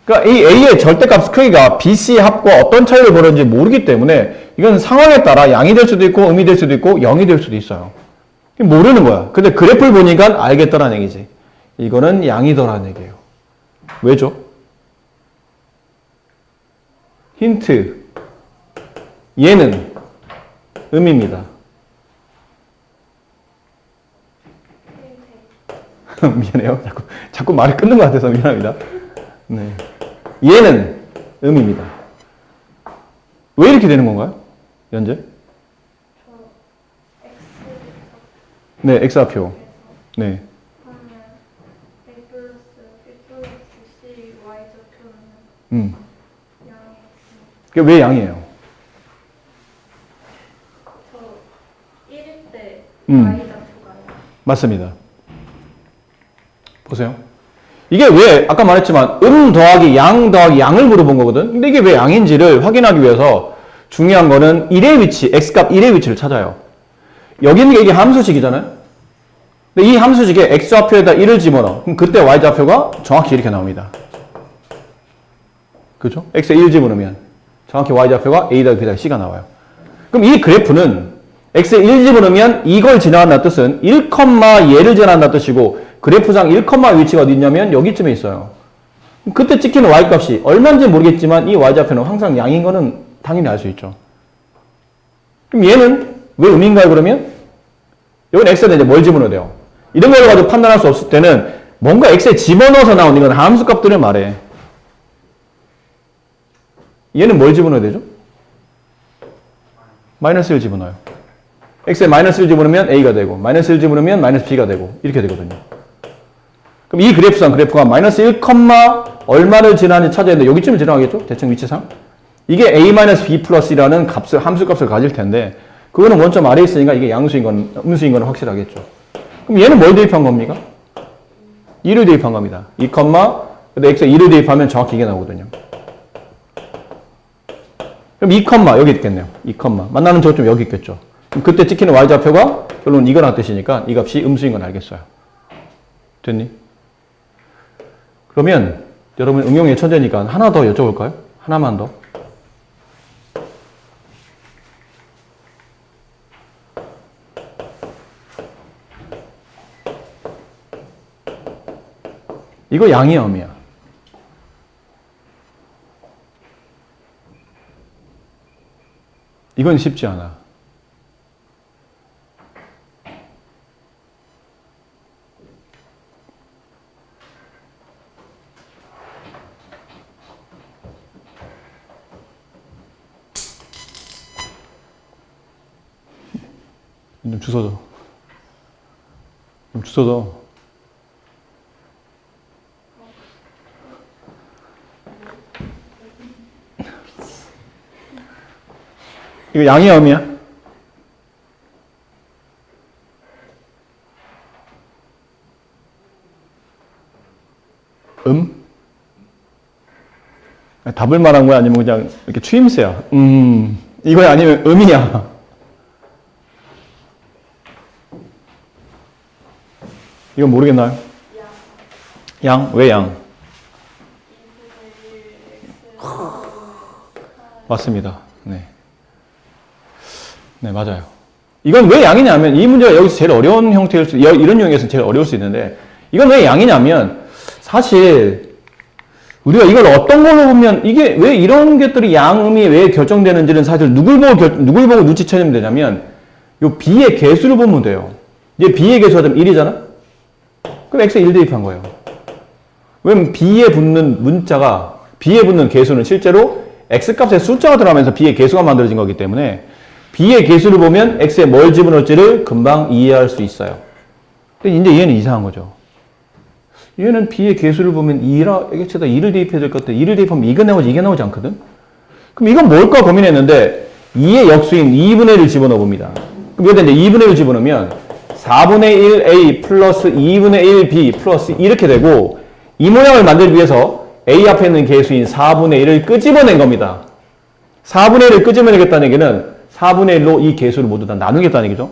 그러니까 이 A의 절대값 크기가 B, C의 합과 어떤 차이를 벌였는지 모르기 때문에 이건 상황에 따라 양이 될 수도 있고 음이 될 수도 있고 0이 될 수도 있어요. 모르는 거야. 근데 그래프를 보니까 알겠다라는 얘기지. 이거는 양이더라는 얘기예요. 왜죠? 힌트. 얘는 음입니다. 미안해요. 자꾸 말을 끊는 것 같아서 미안합니다. 네. 얘는 음입니다. 왜 이렇게 되는 건가요? 현재? 네, X좌표. 네. 그게 왜 양이에요? 저 1일 때 Y좌표가요. 맞습니다. 보세요. 이게 왜 아까 말했지만 더하기 양 더하기 양을 물어본 거거든. 근데 이게 왜 양인지를 확인하기 위해서 중요한 거는 1의 위치, x값 1의 위치를 찾아요. 여기 있는 게 이게 함수식이잖아요. 근데 이 함수식에 x좌표에다 1을 집어넣어. 그럼 그때 y좌표가 정확히 이렇게 나옵니다. 그죠? x에 1 집어넣으면 정확히 y좌표가 a다 b다 c가 나와요. 그럼 이 그래프는 x에 1 집어넣으면 이걸 지나간다는 뜻은 1, 얘를 지나간다는 뜻이고 그래프상 1, 위치가 어디 있냐면 여기쯤에 있어요. 그때 찍히는 y값이 얼마인지 모르겠지만 이 y좌표는 항상 양인 거는 당연히 알 수 있죠. 그럼 얘는 왜 음인가요 그러면? 여기는 x에다 이제 뭘 집어넣어야 돼요? 이런 걸 가지고 판단할 수 없을 때는 뭔가 x에 집어넣어서 나온 이건 함수 값들을 말해. 얘는 뭘 집어넣어야 되죠? 마이너스를 집어넣어요. x에 마이너스를 집어넣으면 a가 되고 마이너스를 집어넣으면 마이너스 b가 되고 이렇게 되거든요. 그럼 이 그래프상 그래프가 마이너스 1, 얼마를 지나는지 찾아야 되는데 여기쯤을 지나가겠죠? 대충 위치상. 이게 a-b 플러스라는 값을, 함수 값을 가질 텐데 그거는 원점 아래에 있으니까 이게 양수인 건, 음수인 건 확실하겠죠. 그럼 얘는 뭘 대입한 겁니까? 2를 대입한 겁니다. 2, 근데 x에 2를 대입하면 정확히 이게 나오거든요. 그럼 2, 여기 있겠네요. 2, 만나는 저점 여기 있겠죠. 그럼 그때 찍히는 y좌표가 결론은 이거란 뜻이니까 이 값이 음수인 건 알겠어요. 됐니? 그러면 여러분 응용의 천재니까 하나 더 여쭤볼까요? 하나만 더. 이거 양이야, 음이야? 이건 쉽지 않아. 좀 주워줘. 좀 주워줘. 이거 양이야, 음이야? 답을 말한 거야? 아니면 그냥 이렇게 추임새야? 이거야? 아니면 음이야? 이건 모르겠나요? 양? 왜 양? 맞습니다. 네. 네, 맞아요. 이건 왜 양이냐면, 이 문제가 여기서 제일 어려운 형태일 수, 이런 유형에서 제일 어려울 수 있는데, 이건 왜 양이냐면, 사실, 우리가 이걸 어떤 걸로 보면, 이게 왜 이런 것들이 양음이 왜 결정되는지는 사실 누굴 보고 눈치채면 되냐면, 요 B의 개수를 보면 돼요. 이제 B의 개수가 좀 1이잖아? 그럼 X에 1 대입한 거예요. 왜냐면 B에 붙는 문자가, B에 붙는 개수는 실제로 X값의 숫자가 들어가면서 B의 개수가 만들어진 거기 때문에, B의 개수를 보면 X에 뭘 집어넣을지를 금방 이해할 수 있어요. 근데 이제 얘는 이상한 거죠. 얘는 B의 개수를 보면 2라, X에다 2를 대입해야 될 것 같아. 2를 대입하면 이게 나오지 않거든? 그럼 이건 뭘까 고민했는데, 2의 역수인 2분의 1을 집어넣어 봅니다. 그럼 여기다 이제 2분의 1을 집어넣으면, 4분의 1 A 플러스 2분의 1 B 플러스 이렇게 되고, 이 모양을 만들기 위해서 A 앞에 있는 개수인 4분의 1을 끄집어낸 겁니다. 4분의 1을 끄집어내겠다는 얘기는 4분의 1로 이 개수를 모두 다 나누겠다는 얘기죠.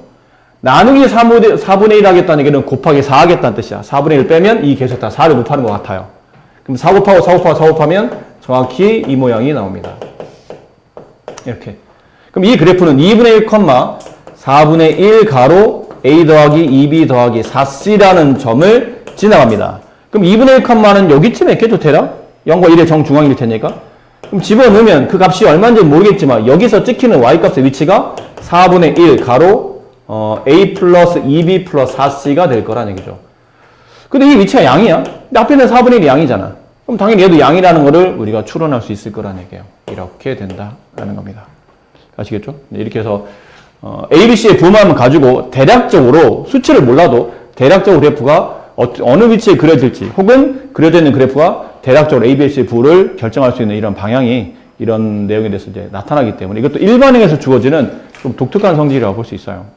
나누기 4분의 1 하겠다는 얘기는 곱하기 4 하겠다는 뜻이야. 4분의 1 빼면 이 개수가 다 4를 곱하는 것 같아요. 그럼 4 곱하고 4 곱하고 4 곱하면 정확히 이 모양이 나옵니다. 이렇게. 그럼 이 그래프는 2분의 1, 4분의 1 가로 A 더하기 2B 더하기 4C라는 점을 지나갑니다. 그럼 2분의 1는 여기쯤에 있겠죠, 대략? 0과 1의 정중앙일 테니까. 그럼 집어넣으면 그 값이 얼마인지 모르겠지만 여기서 찍히는 y값의 위치가 4분의 1 가로 a 플러스 2b 플러스 4c가 될 거라는 얘기죠. 근데 이 위치가 양이야. 근데 앞에 있는 4분의 1이 양이잖아. 그럼 당연히 얘도 양이라는 거를 우리가 추론할 수 있을 거라는 얘기예요. 이렇게 된다라는 겁니다. 아시겠죠? 이렇게 해서 A, B, C의 부호만 가지고 대략적으로 수치를 몰라도 대략적으로 그래프가 어느 위치에 그려질지 혹은 그려져 있는 그래프가 대략적으로 A, B, C의 부호를 결정할 수 있는 이런 방향이 이런 내용에 대해서 이제 나타나기 때문에 이것도 일반행에서 주어지는 좀 독특한 성질이라고 볼 수 있어요.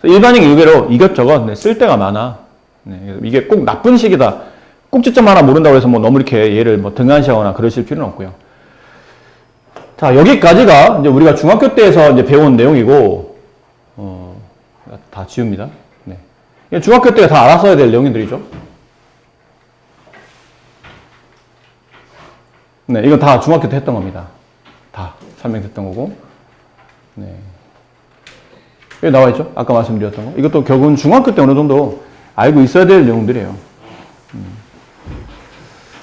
일반행이 의외로 이것저것 쓸 데가 많아. 네, 이게 꼭 나쁜 식이다. 꼭지점 하나 모른다고 해서 뭐 너무 이렇게 얘를 뭐 등한시하거나 그러실 필요는 없고요. 자, 여기까지가 이제 우리가 중학교 때에서 이제 배운 내용이고, 다 지웁니다. 네. 중학교 때 다 알았어야 될 내용들이죠. 네, 이건 다 중학교 때 했던 겁니다. 다 설명됐던 거고. 네. 여기 나와 있죠? 아까 말씀드렸던 거. 이것도 결국은 중학교 때 어느 정도 알고 있어야 될 내용들이에요.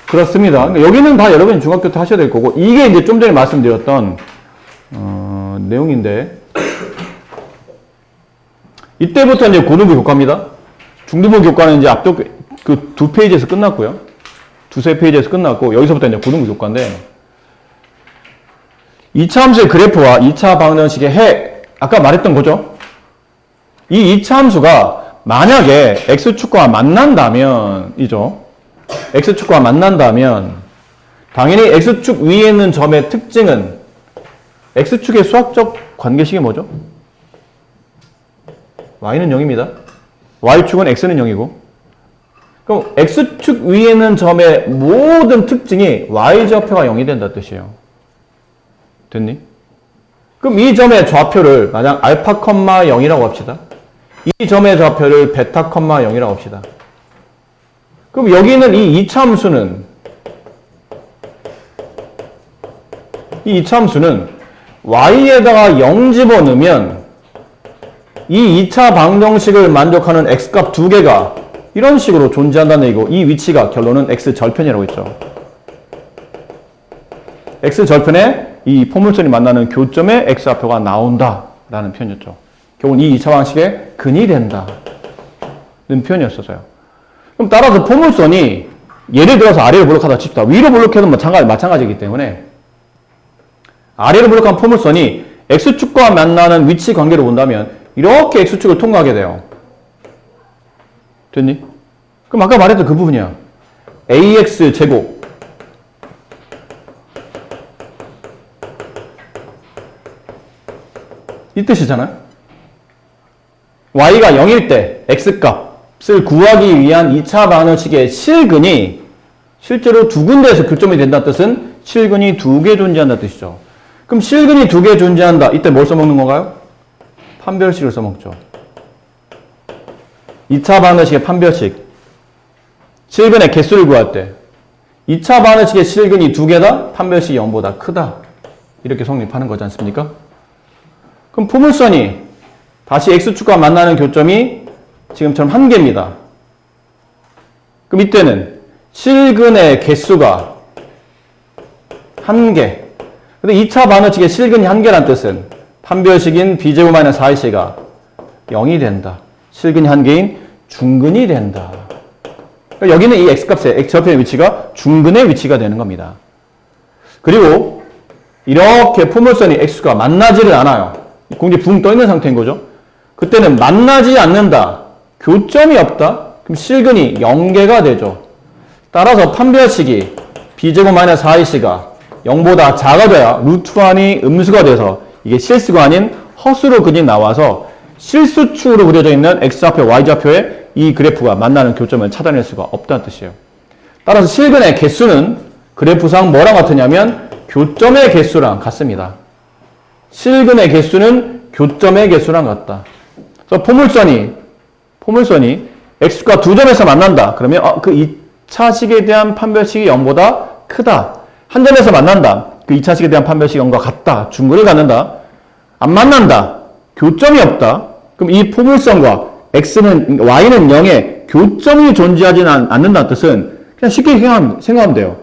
그렇습니다. 그러니까 여기는 다 여러분이 중학교 때 하셔야 될 거고, 이게 이제 좀 전에 말씀드렸던, 내용인데, 이때부터 이제 고등부 교과입니다. 중등부 교과는 이제 앞쪽 그 2페이지에서 끝났고요. 2~3페이지에서 끝났고, 여기서부터 이제 고등부 교과인데, 2차 함수의 그래프와 2차 방정식의 해, 아까 말했던 거죠? 이 2차 함수가 만약에 x축과 만난다면, 이죠? x축과 만난다면, 당연히 x축 위에 있는 점의 특징은 x축의 수학적 관계식이 뭐죠? y는 0입니다. y축은 x는 0이고, 그럼 x축 위에 있는 점의 모든 특징이 y좌표가 0이 된다는 뜻이에요. 됐니? 그럼 이 점의 좌표를 만약 알파, 0이라고 합시다. 이 점의 좌표를 베타, 0이라고 합시다. 그럼 여기 있는 이 2차 함수는 y에다가 0 집어넣으면 이 2차 방정식을 만족하는 x값 두 개가 이런 식으로 존재한다는 얘기고, 이 위치가 결론은 x절편이라고 했죠. x절편에 이 포물선이 만나는 교점에 x좌표가 나온다라는 표현이었죠. 결국은 이 2차 방식의 근이 된다는 표현이었어요. 그럼 따라서 포물선이 예를 들어서 아래로 볼록하다 칩시다. 위로 볼록해도 마찬가지이기 때문에 아래로 볼록한 포물선이 x축과 만나는 위치 관계로 본다면 이렇게 x축을 통과하게 돼요. 됐니? 그럼 아까 말했던 그 부분이야. ax 제곱 이 뜻이잖아요. y가 0일 때 x값을 구하기 위한 2차 방정식의 실근이 실제로 두 군데에서 교점이 된다는 뜻은 실근이 두 개 존재한다는 뜻이죠. 그럼 실근이 두 개 존재한다. 이때 뭘 써먹는 건가요? 판별식을 써먹죠. 2차 방정식의 판별식. 실근의 개수를 구할 때 2차 방정식의 실근이 두 개다. 판별식이 0보다 크다. 이렇게 성립하는 거지 않습니까? 그럼 포물선이 다시 x축과 만나는 교점이 지금처럼 한 개입니다. 그럼 이때는 실근의 개수가 한 개. 근데 2차 방정식의 실근이 한 개란 뜻은 판별식인 b제곱 마이너스 4ac가 0이 된다. 실근이 한 개인 중근이 된다. 그러니까 여기는 이 x값의 x절편의 위치가 중근의 위치가 되는 겁니다. 그리고 이렇게 포물선이 x가 만나지를 않아요. 공지 붕 떠있는 상태인 거죠. 그때는 만나지 않는다. 교점이 없다. 그럼 실근이 0개가 되죠. 따라서 판별식이 b제곱 마이너스 4ac가 0보다 작아져야 루트 1이 음수가 돼서 이게 실수가 아닌 허수로 그림이 나와서 실수축으로 그려져 있는 x좌표, y좌표의 이 그래프가 만나는 교점을 찾아낼 수가 없다는 뜻이에요. 따라서 실근의 개수는 그래프상 뭐랑 같으냐면 교점의 개수랑 같습니다. 실근의 개수는 교점의 개수랑 같다. 그래서 포물선이 x가 두 점에서 만난다. 그러면 그 2차식에 대한 판별식이 0보다 크다. 한 점에서 만난다. 그 2차식에 대한 판별식이 0과 같다. 중근을 갖는다. 안 만난다. 교점이 없다. 그럼 이 포물선과 y는 0에 교점이 존재하지 않는다는 뜻은 그냥 쉽게 생각하면 돼요.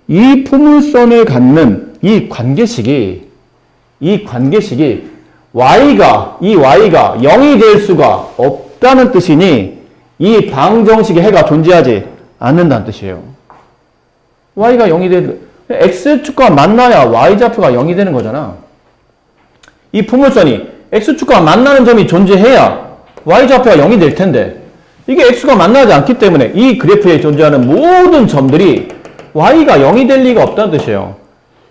이 포물선을 갖는 이 관계식이 y가 0이 될 수가 없다는 뜻이니 이 방정식의 해가 존재하지 않는다는 뜻이에요. y가 0이 x축과 만나야 y좌표가 0이 되는 거잖아. 이 포물선이 x축과 만나는 점이 존재해야 y좌표가 0이 될 텐데 이게 x가 만나지 않기 때문에 이 그래프에 존재하는 모든 점들이 y가 0이 될 리가 없다는 뜻이에요.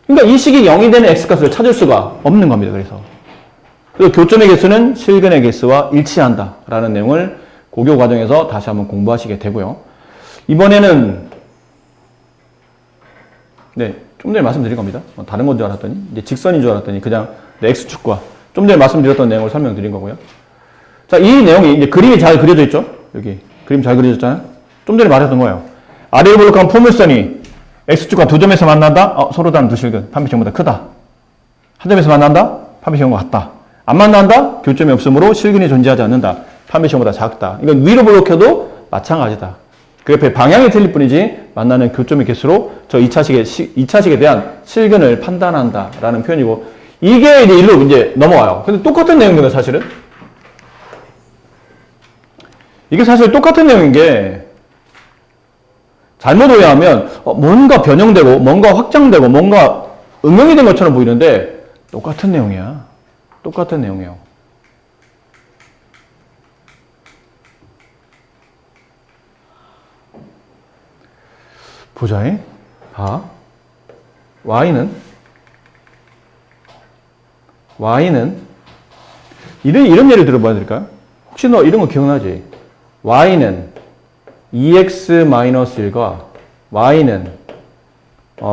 그러니까 이 식이 0이 되는 x값을 찾을 수가 없는 겁니다. 그래서 교점의 개수는 실근의 개수와 일치한다 라는 내용을 고교 과정에서 다시 한번 공부하시게 되고요. 이번에는 좀 전에 말씀드린 겁니다. 다른 건 줄 알았더니 이제 직선인 줄 알았더니 그냥 x축과 좀 전에 말씀드렸던 내용을 설명드린 거고요. 자, 이 내용이 이제 그림이 잘 그려져 있죠? 여기 그림 잘 그려졌잖아요? 좀 전에 말했던 거예요. 아래로 볼록한 포물선이 x축과 두 점에서 만난다? 서로 다른 두 실근, 판별식보다 크다. 한 점에서 만난다? 판별식과 같다. 안 만난다? 교점이 없으므로 실근이 존재하지 않는다. 판별식보다 작다. 이건 위로 볼록해도 마찬가지다. 그래프의 방향이 틀릴 뿐이지 만나는 교점의 개수로 저 2차식에 대한 실근을 판단한다 라는 표현이고, 이게 이제 일로 이제 넘어와요. 근데 똑같은 내용이거든요, 사실은. 이게 사실 똑같은 내용인 게 잘못 오해하면 뭔가 변형되고 뭔가 확장되고 뭔가 응용이 된 것처럼 보이는데 똑같은 내용이야. 똑같은 내용이에요. 보자잉. 봐. y는 이런 예를 들어봐야 될까요? 혹시 너 이런 거 기억나지? y는 2x-1과 y는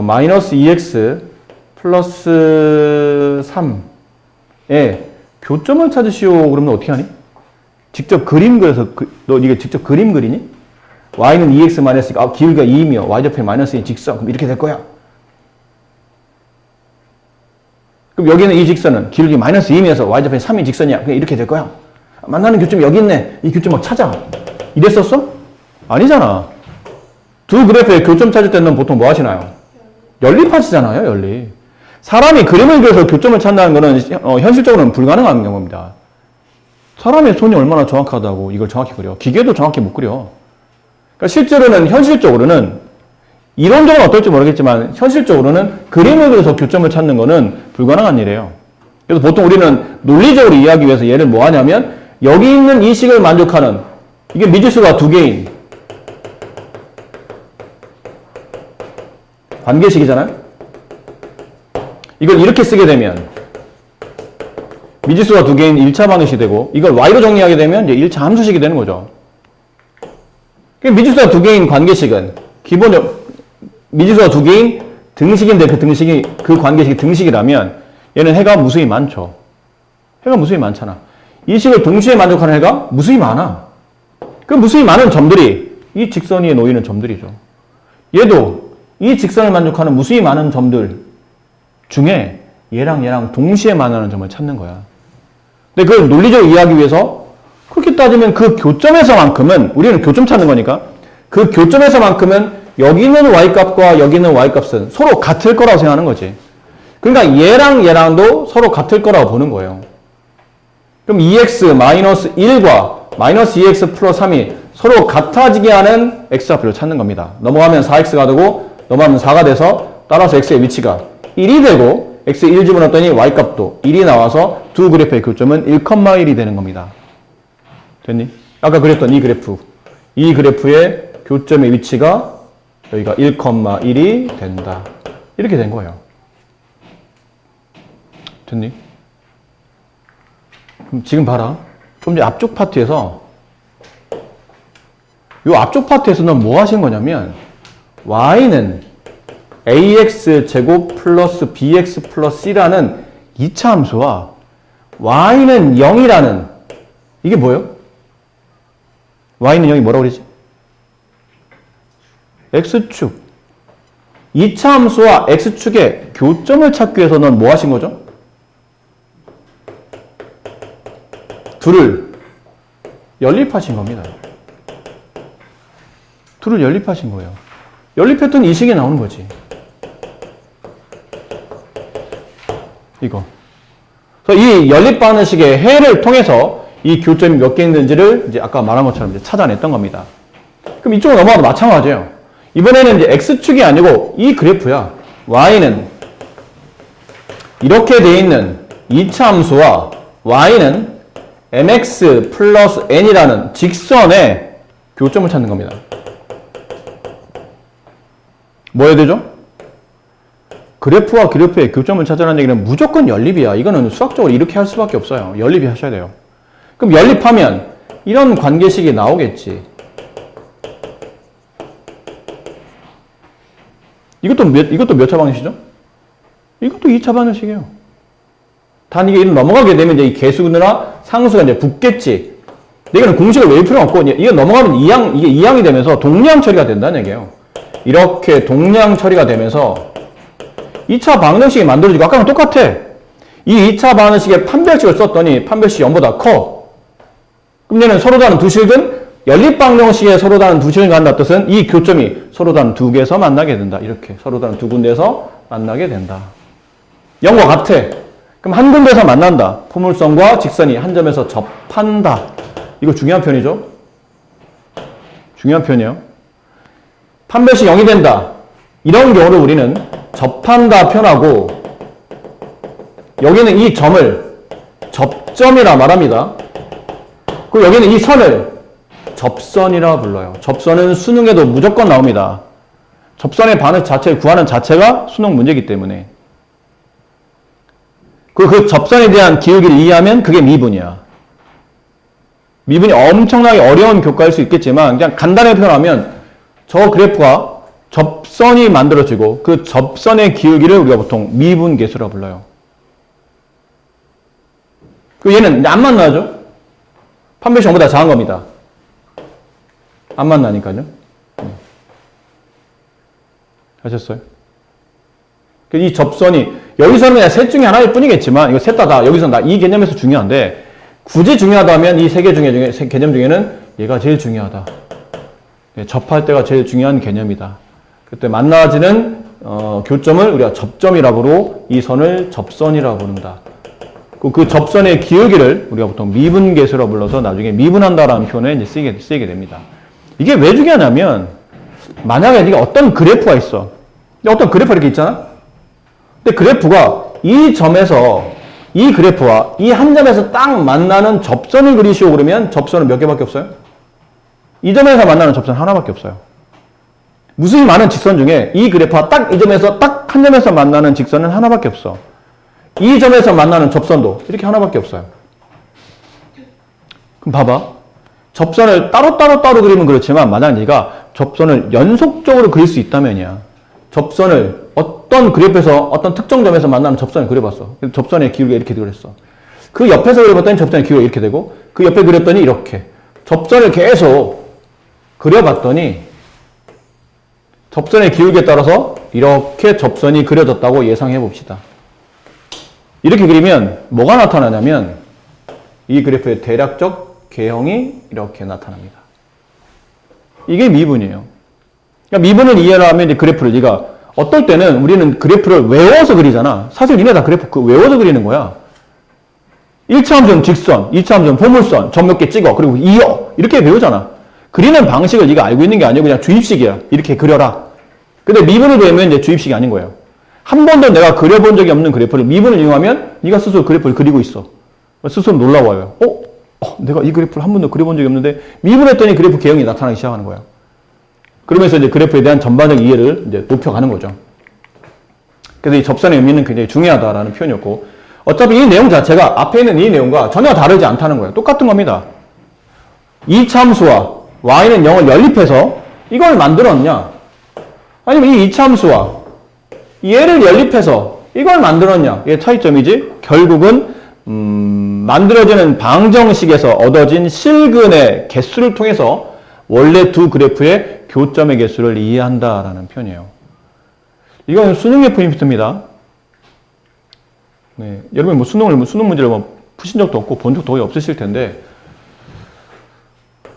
마이너스 2x 플러스 3의 교점을 찾으시오. 그러면 어떻게 하니? 직접 그림 그려서 너 이게 직접 그림 그리니? y는 2x 마이너스 기울기가 2이며 y좌표에 마이너스 2 직선. 그럼 이렇게 될 거야. 그럼 여기는 이 직선은 기울기 마이너스 2이면서 y좌표에 3이 직선이야. 그냥 이렇게 될 거야. 만나는 교점이 여기 있네. 이 교점 막 찾아. 이랬었어? 아니잖아. 두 그래프의 교점 찾을 때는 보통 뭐 하시나요? 연립하시잖아요, 연립. 사람이 그림을 그려서 교점을 찾는다는 거는 현실적으로는 불가능한 경우입니다. 사람의 손이 얼마나 정확하다고 이걸 정확히 그려. 기계도 정확히 못 그려. 그러니까 실제로는, 현실적으로는, 이론적으로 어떨지 모르겠지만, 현실적으로는 그림을 그려서 교점을 찾는 거는 불가능한 일이에요. 그래서 보통 우리는 논리적으로 이해하기 위해서 얘를 뭐 하냐면, 여기 있는 이 식을 만족하는, 이게 미지수가 두 개인 관계식이잖아요? 이걸 이렇게 쓰게 되면 미지수가 두 개인 1차 방정식이 되고 이걸 y로 정리하게 되면 이제 1차 함수식이 되는 거죠. 미지수가 두 개인 관계식은 기본적으로 미지수가 두 개인 등식인데 그 등식이 그 관계식이 등식이라면 얘는 해가 무수히 많죠. 해가 무수히 많잖아. 이 식을 동시에 만족하는 해가 무수히 많아. 그 무수히 많은 점들이 이 직선 위에 놓이는 점들이죠. 얘도 이 직선을 만족하는 무수히 많은 점들 중에 얘랑 동시에 만나는 점을 찾는 거야. 근데 그걸 논리적으로 이해하기 위해서 그렇게 따지면 그 교점에서만큼은 우리는 교점 찾는 거니까 그 교점에서만큼은 여기 있는 y값과 여기 있는 y값은 서로 같을 거라고 생각하는 거지. 그러니까 얘랑도 서로 같을 거라고 보는 거예요. 그럼 2x-1과 마이너스 2x 플러스 3이 서로 같아지게 하는 x좌표를 찾는 겁니다. 넘어가면 4x가 되고 넘어가면 4가 돼서 따라서 x의 위치가 1이 되고 x에 1 집어넣었더니 y값도 1이 나와서 두 그래프의 교점은 1,1이 되는 겁니다. 됐니? 아까 그랬던 이 그래프. 이 그래프의 교점의 위치가 여기가 1,1이 된다. 이렇게 된 거예요. 됐니? 그럼 지금 봐라. 좀 전에 앞쪽 파트에서 이 앞쪽 파트에서는 뭐 하신 거냐면 y는 ax제곱 플러스 bx 플러스 c라는 2차 함수와 y는 0이라는 이게 뭐예요? y는 0이 뭐라고 그러지? x축 2차 함수와 x축의 교점을 찾기 위해서는 뭐 하신 거죠? 둘을 연립하신 겁니다. 둘을 연립하신 거예요. 연립했더니 이 식이 나오는 거지. 이거. 그래서 이 연립방정식의 해를 통해서 이 교점이 몇 개 있는지를 이제 아까 말한 것처럼 이제 찾아냈던 겁니다. 그럼 이쪽으로 넘어가도 마찬가지예요. 이번에는 이제 x축이 아니고 이 그래프야. y는 이렇게 돼 있는 2차 함수와 y는 mx 플러스 n이라는 직선의 교점을 찾는 겁니다. 뭐 해야 되죠? 그래프와 그래프의 교점을 찾으라는 얘기는 무조건 연립이야. 이거는 수학적으로 이렇게 할 수밖에 없어요. 연립이 하셔야 돼요. 그럼 연립하면 이런 관계식이 나오겠지. 이것도 몇 차 방정식이죠? 이것도 2차 방정식이에요. 단 이게 넘어가게 되면 이제 이 개수나 상수가 이제 붙겠지. 이거는 공식을 외울 필요가 없고, 이거 넘어가면 이게 2항이 되면서 동량 처리가 된다는 얘기예요. 이렇게 동량 처리가 되면서 2차 방정식이 만들어지고 아까랑 똑같아. 이 2차 방정식에 판별식을 썼더니 판별식이 0보다 커. 그럼 얘는 서로 다른 두 식은 연립 방정식에 서로 다른 두 식을 갖는다 뜻은 이 교점이 서로 다른 두 개에서 만나게 된다. 이렇게 서로 다른 두 군데에서 만나게 된다. 0과 같아. 그럼 한 군데에서 만난다. 포물선과 직선이 한 점에서 접한다. 이거 중요한 표현이죠. 중요한 표현이에요. 판별식 0이 된다. 이런 경우를 우리는 접한다 표현하고 여기는 이 점을 접점이라 말합니다. 그리고 여기는 이 선을 접선이라 불러요. 접선은 수능에도 무조건 나옵니다. 접선의 반응 자체를 구하는 자체가 수능 문제이기 때문에. 그 접선에 대한 기울기를 이해하면 그게 미분이야. 미분이 엄청나게 어려운 교과일 수 있겠지만 그냥 간단하게 표현하면 저 그래프가 접선이 만들어지고 그 접선의 기울기를 우리가 보통 미분계수라 불러요. 그 얘는 안 만나죠? 판별식 0보다 작은 겁니다. 안 만나니까요. 하셨어요? 이 접선이 여기서는 그냥 셋 중에 하나일 뿐이겠지만 이거 셋 다 여기서 이 개념에서 중요한데 굳이 중요하다면 이 세 개 중에 개념 중에는 얘가 제일 중요하다. 접할 때가 제일 중요한 개념이다. 그때 만나지는 교점을 우리가 접점이라고 부르고 이 선을 접선이라고 부른다. 그 접선의 기울기를 우리가 보통 미분계수라고 불러서 나중에 미분한다라는 표현에 이제 쓰이게 됩니다. 이게 왜 중요하냐면 만약에 네가 어떤 그래프가 있어. 어떤 그래프가 이렇게 있잖아. 근데 그래프가 이 점에서 이 그래프와 이 한 점에서 딱 만나는 접선을 그리시오 그러면 접선은 몇 개밖에 없어요? 이 점에서 만나는 접선 하나밖에 없어요. 무수히 많은 직선 중에 이 그래프와 딱 이 점에서 딱 한 점에서 만나는 직선은 하나밖에 없어. 이 점에서 만나는 접선도 이렇게 하나밖에 없어요. 그럼 봐봐. 접선을 따로 그리면 그렇지만 만약 네가 접선을 연속적으로 그릴 수 있다면이야. 접선을 어떤 그래프에서 어떤 특정 점에서 만나는 접선을 그려봤어. 접선의 기울기가 이렇게 그렸어. 그 옆에서 그려봤더니 접선의 기울기가 이렇게 되고 그 옆에 그렸더니 이렇게. 접선을 계속 그려봤더니 접선의 기울기에 따라서 이렇게 접선이 그려졌다고 예상해 봅시다. 이렇게 그리면 뭐가 나타나냐면 이 그래프의 대략적 개형이 이렇게 나타납니다. 이게 미분이에요. 그러니까 미분을 이해를 하면 이제 그래프를 네가 어떨 때는 우리는 그래프를 외워서 그리잖아. 사실 니네 다 그래프 외워서 그리는 거야. 1차 함수는 직선, 2차 함수는 포물선, 점 몇 개 찍어, 그리고 이어 이렇게 배우잖아. 그리는 방식을 네가 알고 있는 게 아니고 그냥 주입식이야. 이렇게 그려라. 근데 미분을 배우면 이제 주입식이 아닌 거예요. 한 번도 내가 그려본 적이 없는 그래프를 미분을 이용하면 네가 스스로 그래프를 그리고 있어. 스스로 놀라워요. 내가 이 그래프를 한 번도 그려본 적이 없는데 미분했더니 그래프 개형이 나타나기 시작하는 거야. 그러면서 이제 그래프에 대한 전반적 이해를 이제 높여가는 거죠. 그래서 이 접선의 의미는 굉장히 중요하다라는 표현이었고, 어차피 이 내용 자체가 앞에 있는 이 내용과 전혀 다르지 않다는 거예요. 똑같은 겁니다. 이 참수와 y는 0을 연립해서 이걸 만들었냐? 아니면 이 이참수와 얘를 연립해서 이걸 만들었냐? 이게 차이점이지. 결국은 만들어지는 방정식에서 얻어진 실근의 개수를 통해서 원래 두 그래프의 교점의 개수를 이해한다라는 표현이에요. 이건 수능의 포인트입니다. 네, 여러분 수능 문제를 푸신 적도 없고 본 적도 거의 없으실 텐데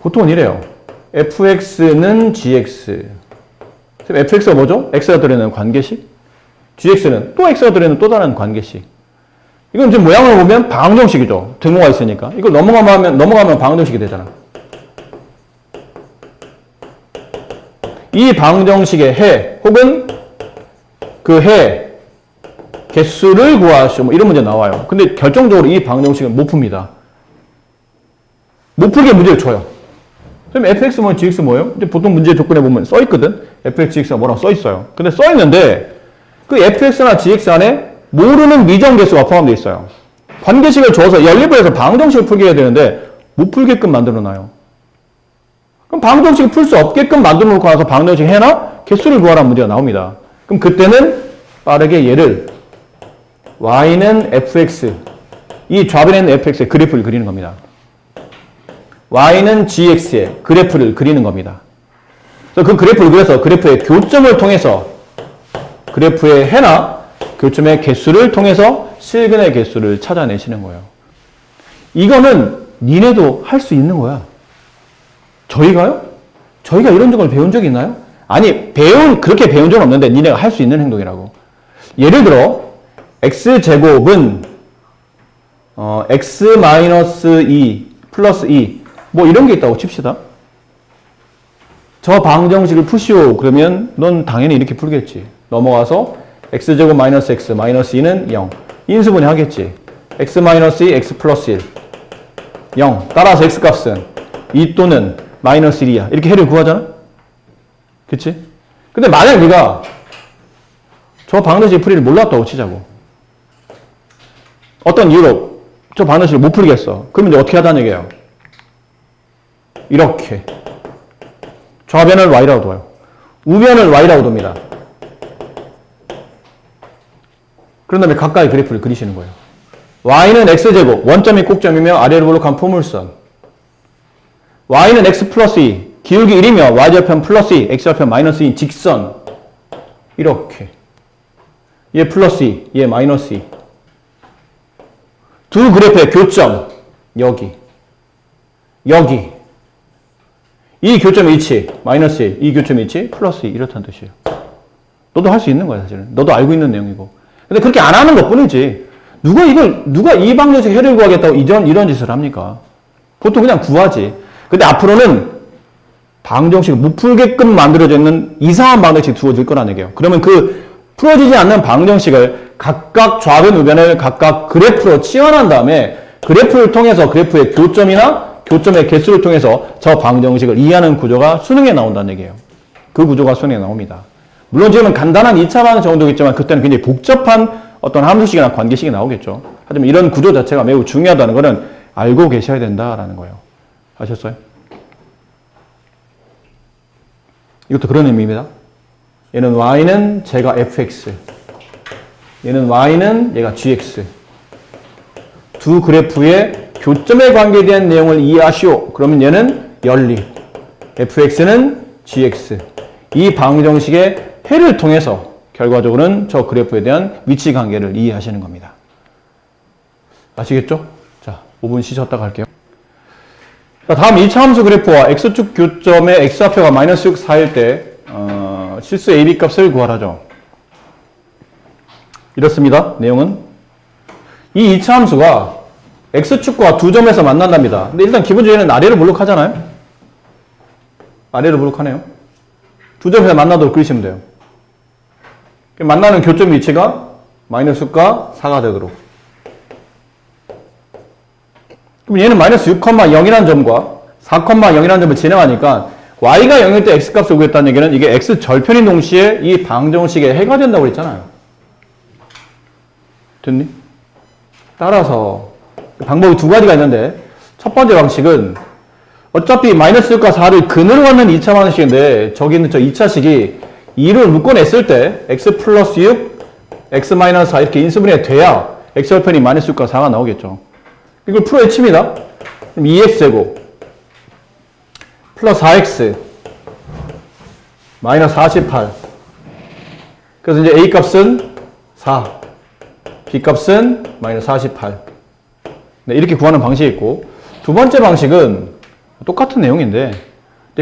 보통은 이래요. fx는 gx. fx가 뭐죠? x가 들어있는 관계식. gx는 또 x가 들어있는 또 다른 관계식. 이건 지금 모양을 보면 방정식이죠. 등호가 있으니까. 이걸 넘어가면 방정식이 되잖아. 이 방정식의 해 혹은 그 해 개수를 구하시오. 이런 문제 나와요. 근데 결정적으로 이 방정식은 못 풉니다. 못 풀게 문제를 줘요. 그럼 fx 뭐 gx 뭐예요? 이제 보통 문제 조건에 보면 써 있거든. fx, gx가 뭐라고 써 있어요. 근데 써 있는데 그 fx나 gx 안에 모르는 미정계수가 포함되어 있어요. 관계식을 줘서 연립을 해서 방정식을 풀게 해야 되는데 못 풀게끔 만들어 놔요. 그럼 방정식을 풀 수 없게끔 만들어 놓고 나서 방정식 해나 개수를 구하라는 문제가 나옵니다. 그럼 그때는 빠르게 얘를 y는 fx, 이 좌변에 있는 fx의 그래프를 그리는 겁니다. y는 gx의 그래프를 그리는 겁니다. 그래서 그 그래프를 그려서 그래프의 교점을 통해서 그래프의 해나 교점의 개수를 통해서 실근의 개수를 찾아내시는 거예요. 이거는 니네도 할 수 있는 거야. 저희가요? 저희가 이런 걸 배운 적이 있나요? 아니, 그렇게 배운 적은 없는데 니네가 할 수 있는 행동이라고. 예를 들어 x제곱은 x-2 플러스 2 뭐 이런 게 있다고 칩시다. 저 방정식을 푸시오. 그러면 넌 당연히 이렇게 풀겠지. 넘어가서 x제곱 마이너스 x 마이너스 2는 0. 인수분해 하겠지. x 마이너스 2 x 플러스 1 0. 따라서 x 값은 2 또는 마이너스 1이야. 이렇게 해를 구하잖아. 그치? 근데 만약 네가 저 방정식 풀이를 몰랐다고 치자고. 어떤 이유로 저 방정식을 못 풀겠어. 그러면 이제 어떻게 하자는 얘기예요? 이렇게. 좌변을 y라고 둬요. 우변을 y라고 둡니다. 그런 다음에 가까이 그래프를 그리시는 거예요. y는 x제곱, 원점이 꼭점이며 아래로 볼록한 포물선. y는 x 플러스 2, 기울기 1이며 y절편 플러스 2, x절편 마이너스 2인 직선. 이렇게. 얘 플러스 2, 얘 마이너스 2. 두 그래프의 교점. 여기. 여기. 이 교점 위치, 마이너스 1, 이 교점 위치, 플러스 2, 이렇다는 뜻이에요. 너도 할 수 있는 거야, 사실은. 너도 알고 있는 내용이고. 근데 그렇게 안 하는 것 뿐이지. 누가 이 방정식 해를 구하겠다고 이런 짓을 합니까? 보통 그냥 구하지. 근데 앞으로는 방정식을 못 풀게끔 만들어져 있는 이상한 방정식이 두어질 거라는 얘기예요. 그러면 그 풀어지지 않는 방정식을 각각 좌변, 우변을 각각 그래프로 치환한 다음에 그래프를 통해서 그래프의 교점이나 교점의 개수를 통해서 저 방정식을 이해하는 구조가 수능에 나온다는 얘기예요. 그 구조가 수능에 나옵니다. 물론 지금은 간단한 2차 방정 정도겠지만 그때는 굉장히 복잡한 어떤 함수식이나 관계식이 나오겠죠. 하지만 이런 구조 자체가 매우 중요하다는 것은 알고 계셔야 된다라는 거예요. 아셨어요? 이것도 그런 의미입니다. 얘는 y는 제가 fx, 얘는 y는 얘가 gx. 두 그래프의 교점의 관계에 대한 내용을 이해하시오. 그러면 얘는 연립, fx는 gx. 이 방정식의 해를 통해서 결과적으로는 저 그래프에 대한 위치 관계를 이해하시는 겁니다. 아시겠죠? 자, 5분 쉬셨다가 할게요. 자, 다음 2차 함수 그래프와 x축 교점의 x좌표가 마이너스 6, 4일 때 실수 AB 값을 구하라죠. 이렇습니다. 내용은 이 2차 함수가 x축과 두 점에서 만난답니다. 근데 일단 기본적으로는 아래로 물룩하잖아요. 아래로 물룩하네요. 두 점에서 만나도록 그리시면 돼요. 만나는 교점 위치가 마이너스 6과 4가 되도록. 그럼 얘는 마이너스 6,0이라는 점과 4,0이라는 점을 진행하니까 y가 0일 때 x값을 구했다는 얘기는 이게 x절편인 동시에 이 방정식의 해가 된다고 그랬잖아요. 됐니? 따라서 방법이 두 가지가 있는데 첫 번째 방식은 어차피 마이너스 6과 4를 근으로 갖는 2차 방식인데 저기 있는 저 2차식이 2를 묶어냈을 때 x 플러스 6, x 마이너스 4 이렇게 인수분해 돼야 x절편이 마이너스 6과 4가 나오겠죠. 이걸 풀어야 칩니다. 그럼 2x제곱 플러스 4x 마이너스 48. 그래서 이제 a값은 4, b값은 마이너스 48. 네, 이렇게 구하는 방식이 있고 두 번째 방식은 똑같은 내용인데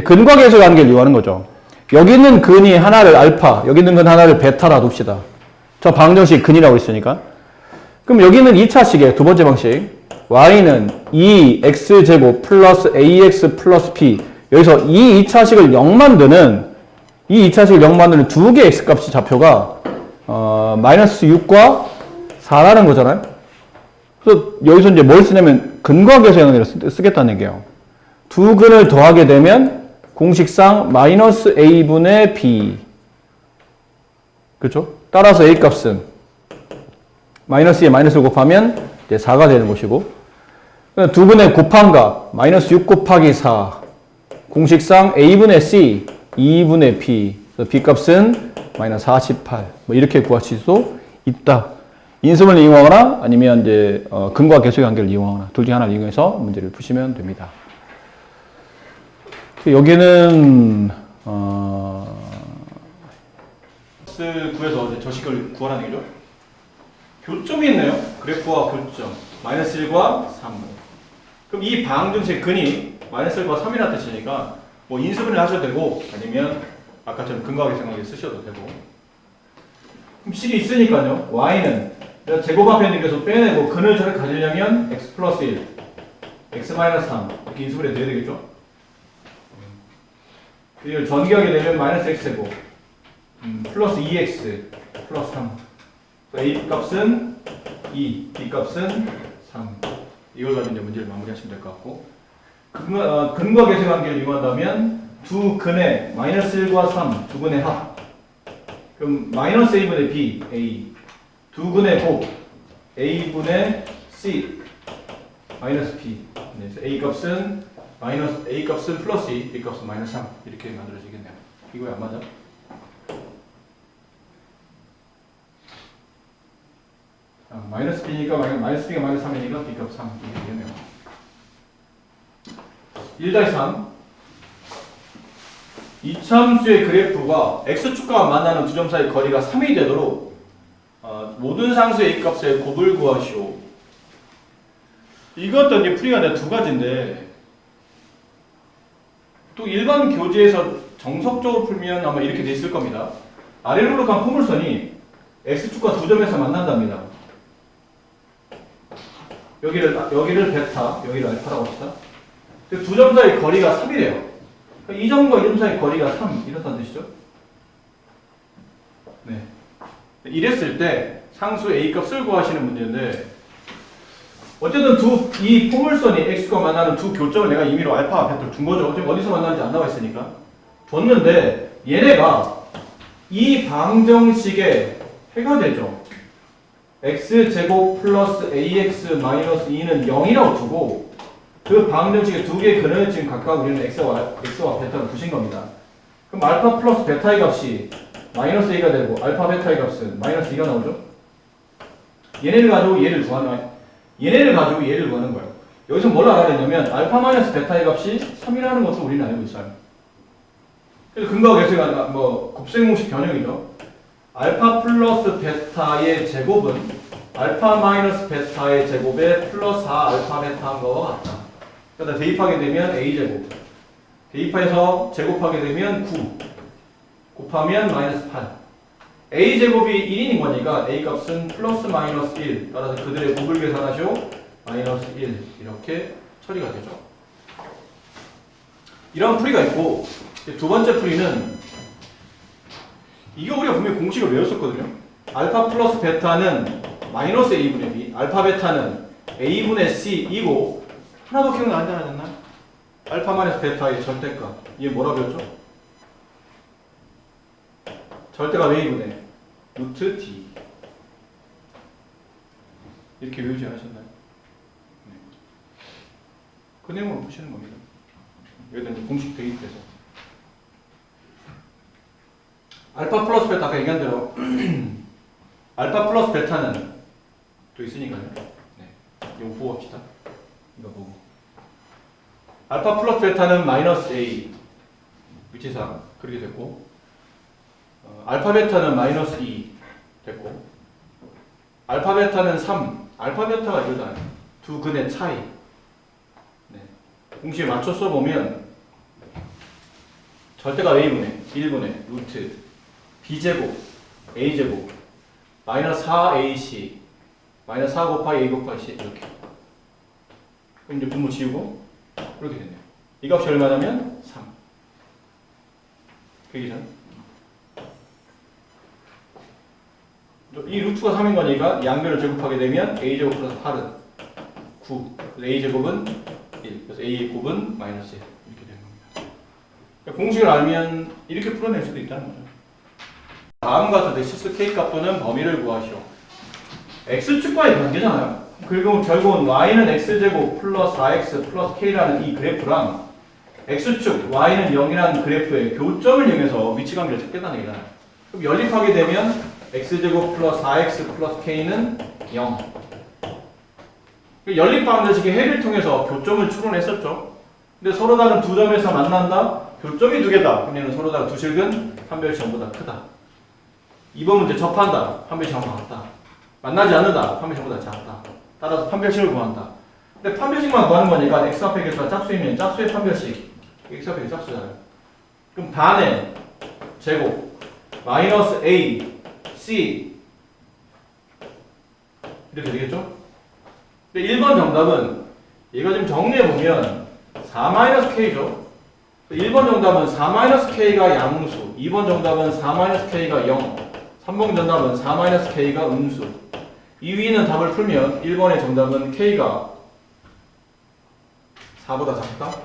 근과 계수 관계를 이용하는 거죠. 여기 있는 근이 하나를 알파, 여기 있는 근 하나를 베타라 둡시다. 저 방정식 근이라고 있으니까. 그럼 여기 있는 2차식의 두 번째 방식 y는 2x제곱 플러스 ax 플러스 b. 여기서 이 2차식을 0 만드는 두 개의 x값이 좌표가 마이너스 6과 4라는 거잖아요. 그래서 여기서 이제 뭘 쓰냐면 근과 계수 영역을 쓰겠다는 얘기예요. 두 근을 더하게 되면 공식상 마이너스 a분의 b. 그렇죠? 따라서 a 값은 마이너스에 마이너스를 곱하면 이제 4가 되는 것이고 두 근의 곱한 값 마이너스 6 곱하기 4 공식상 a분의 c 2분의 b. 그래서 b 값은 마이너스 48. 뭐 이렇게 구하실 수 있다. 인수분을 이용하거나 아니면 이제 근과 계수의 관계를 이용하거나 둘 중에 하나를 이용해서 문제를 푸시면 됩니다. 여기는 구해서 이제 저 식을 구하라는 얘기죠. 교점이 있네요. 그래프와 교점 마이너스 1과 3. 그럼 이 방정식 근이 마이너스 1과 3이라는 뜻이니까 뭐 인수분해를 하셔도 되고 아니면 아까처럼 근과 계수 관계 쓰셔도 되고. 그럼 식이 있으니까요. y는 제곱 앞에 있는 계수 빼내고 근을 저렇게 가지려면 x 플러스 1, x 마이너스 3 이렇게 인수분해 돼야 되겠죠. 이걸 전개하게 되면 마이너스 x제곱 플러스 2x 플러스 3. a 값은 2, b 값은 3. 이걸 가지고 이제 문제를 마무리하시면 될 것 같고, 근과 계수 관계를 이용한다면 두 근의 마이너스 1과 3 두 근의 합. 그럼 마이너스 a분의 b, a 두 근의 곱 a분의 c 마이너스 b. 네, 그래서 a 값은 플러스 2, b 값은 마이너스 3 이렇게 만들어지겠네요. 이거 왜 안 맞아? 마이너스 b니까 마이너스 b가 마이너스 3이니까 b 값 3 이렇게 되겠네요. 1-3 이참수의 그래프가 x축과 만나는 두 점 사이 거리가 3이 되도록 모든 상수의 a값의 곱을 구하시오. 이것도 이제 풀이가 이제 두 가지인데, 또 일반 교재에서 정석적으로 풀면 아마 이렇게 돼 있을 겁니다. 아래로 간 포물선이 x축과 두 점에서 만난답니다. 여기를 베타, 여기를 알파라고 합시다. 두 점 사이 거리가 3이래요. 이 점과 이 점 사이 거리가 3 이렇다는 뜻이죠. 네. 이랬을 때 상수 a 값을 구하시는 문제인데, 어쨌든 이 포물선이 x가 만나는 두 교점을 내가 임의로 알파 베타를 준 거죠. 지금 어디서 만나는지 안 나와 있으니까 줬는데, 얘네가 이 방정식의 해가 되죠. x제곱 플러스 ax 마이너스 2는 0이라고 두고, 그 방정식의 두 개의 근을 지금 각각 우리는 x와 베타를 두신 겁니다. 그럼 알파 플러스 베타의 값이 마이너스 a가 되고, 알파 베타의 값은 마이너스 2가 나오죠. 얘네를 가지고 얘를 구하는 거예요. 여기서 뭘 알아야 되냐면 알파 마이너스 베타의 값이 3이라는 것도 우리는 알고 있어요. 그래서 근거와 계수가 곱셈 공식 변형이죠. 알파 플러스 베타의 제곱은 알파 마이너스 베타의 제곱에 플러스 4 알파 베타한 거와 같다. 그러다 대입하게 되면 a제곱, 대입해서 제곱하게 되면 9 곱하면 마이너스 8. a제곱이 1인인 거니까 a 값은 플러스 마이너스 1. 따라서 그들의 곱을 계산하시오. 마이너스 1. 이렇게 처리가 되죠. 이런 풀이가 있고, 두 번째 풀이는 이거 우리가 분명히 공식을 외웠었거든요. 알파 플러스 베타는 마이너스 a분의 b, 알파 베타는 a분의 c이고, 하나 더 기억나지 않았나요? 알파 마이너스 베타의 절대값. 이게 뭐라 배웠죠? 절대값 a분의 루트 d. 이렇게 외우지 않으셨나요? 네. 그 내용을 보시는 겁니다. 여기다 이제 공식 대입해서. 알파 플러스 베타 아까 얘기한 대로 알파 플러스 베타는 또 있으니까요. 네. 이거 보고 합시다. 이거 보고. 알파 플러스 베타는 마이너스 a 위치상 그렇게 됐고, 알파 베타는 마이너스 2 됐고, 알파 베타는 3. 알파 베타가 이거다. 두 근의 차이. 네. 공식에 맞춰 써보면 절대가 a분의 1분의 루트 b제곱 a제곱 마이너스 4ac 마이너스 4 곱하기 a 곱하기 c 이렇게. 그럼 이제 분모 지우고 이렇게 됐네요. 이 값이 얼마냐면 3. 그얘기잖아. 이 루트가 3인 거니까 양변을 제곱하게 되면 a제곱 플러스 8은 9. a제곱은 1. 그래서 a의 곱은 마이너스 1. 이렇게 되는 겁니다. 그러니까 공식을 알면 이렇게 풀어낼 수도 있다는 거죠. 다음과 같은 실수 k 값또는 범위를 구하시오. x축과의 관계잖아요. 그리고 결국은 y는 x제곱 플러스 4x 플러스 k라는 이 그래프랑 x축 y는 0이라는 그래프의 교점을 이용해서 위치관계를 찾겠다는 얘기잖아요. 그럼 연립하게 되면 x제곱 플러스 4x 플러스 k는 0. 연립 방정식의 해를 통해서 교점을 추론했었죠. 근데 서로 다른 두 점에서 만난다? 교점이 두 개다. 그럼 얘는 서로 다른 두 식은 판별식 0보다 크다. 2번 문제 접한다. 판별식 0보다 같다. 만나지 않는다. 판별식 0보다 작다. 따라서 판별식을 구한다. 근데 판별식만 구하는 거니까 x 앞에 계수가 짝수이면 짝수의 판별식. x 앞에 짝수잖아요. 그럼 반의 제곱 마이너스 a c 이렇게 되겠죠? 근데 1번 정답은 얘가 지금 정리해보면 4-k죠. 1번 정답은 4-K가 양수, 2번 정답은 4-K가 0, 3번 정답은 4-K가 음수. 이 위는 답을 풀면 1번의 정답은 K가 4보다 작다,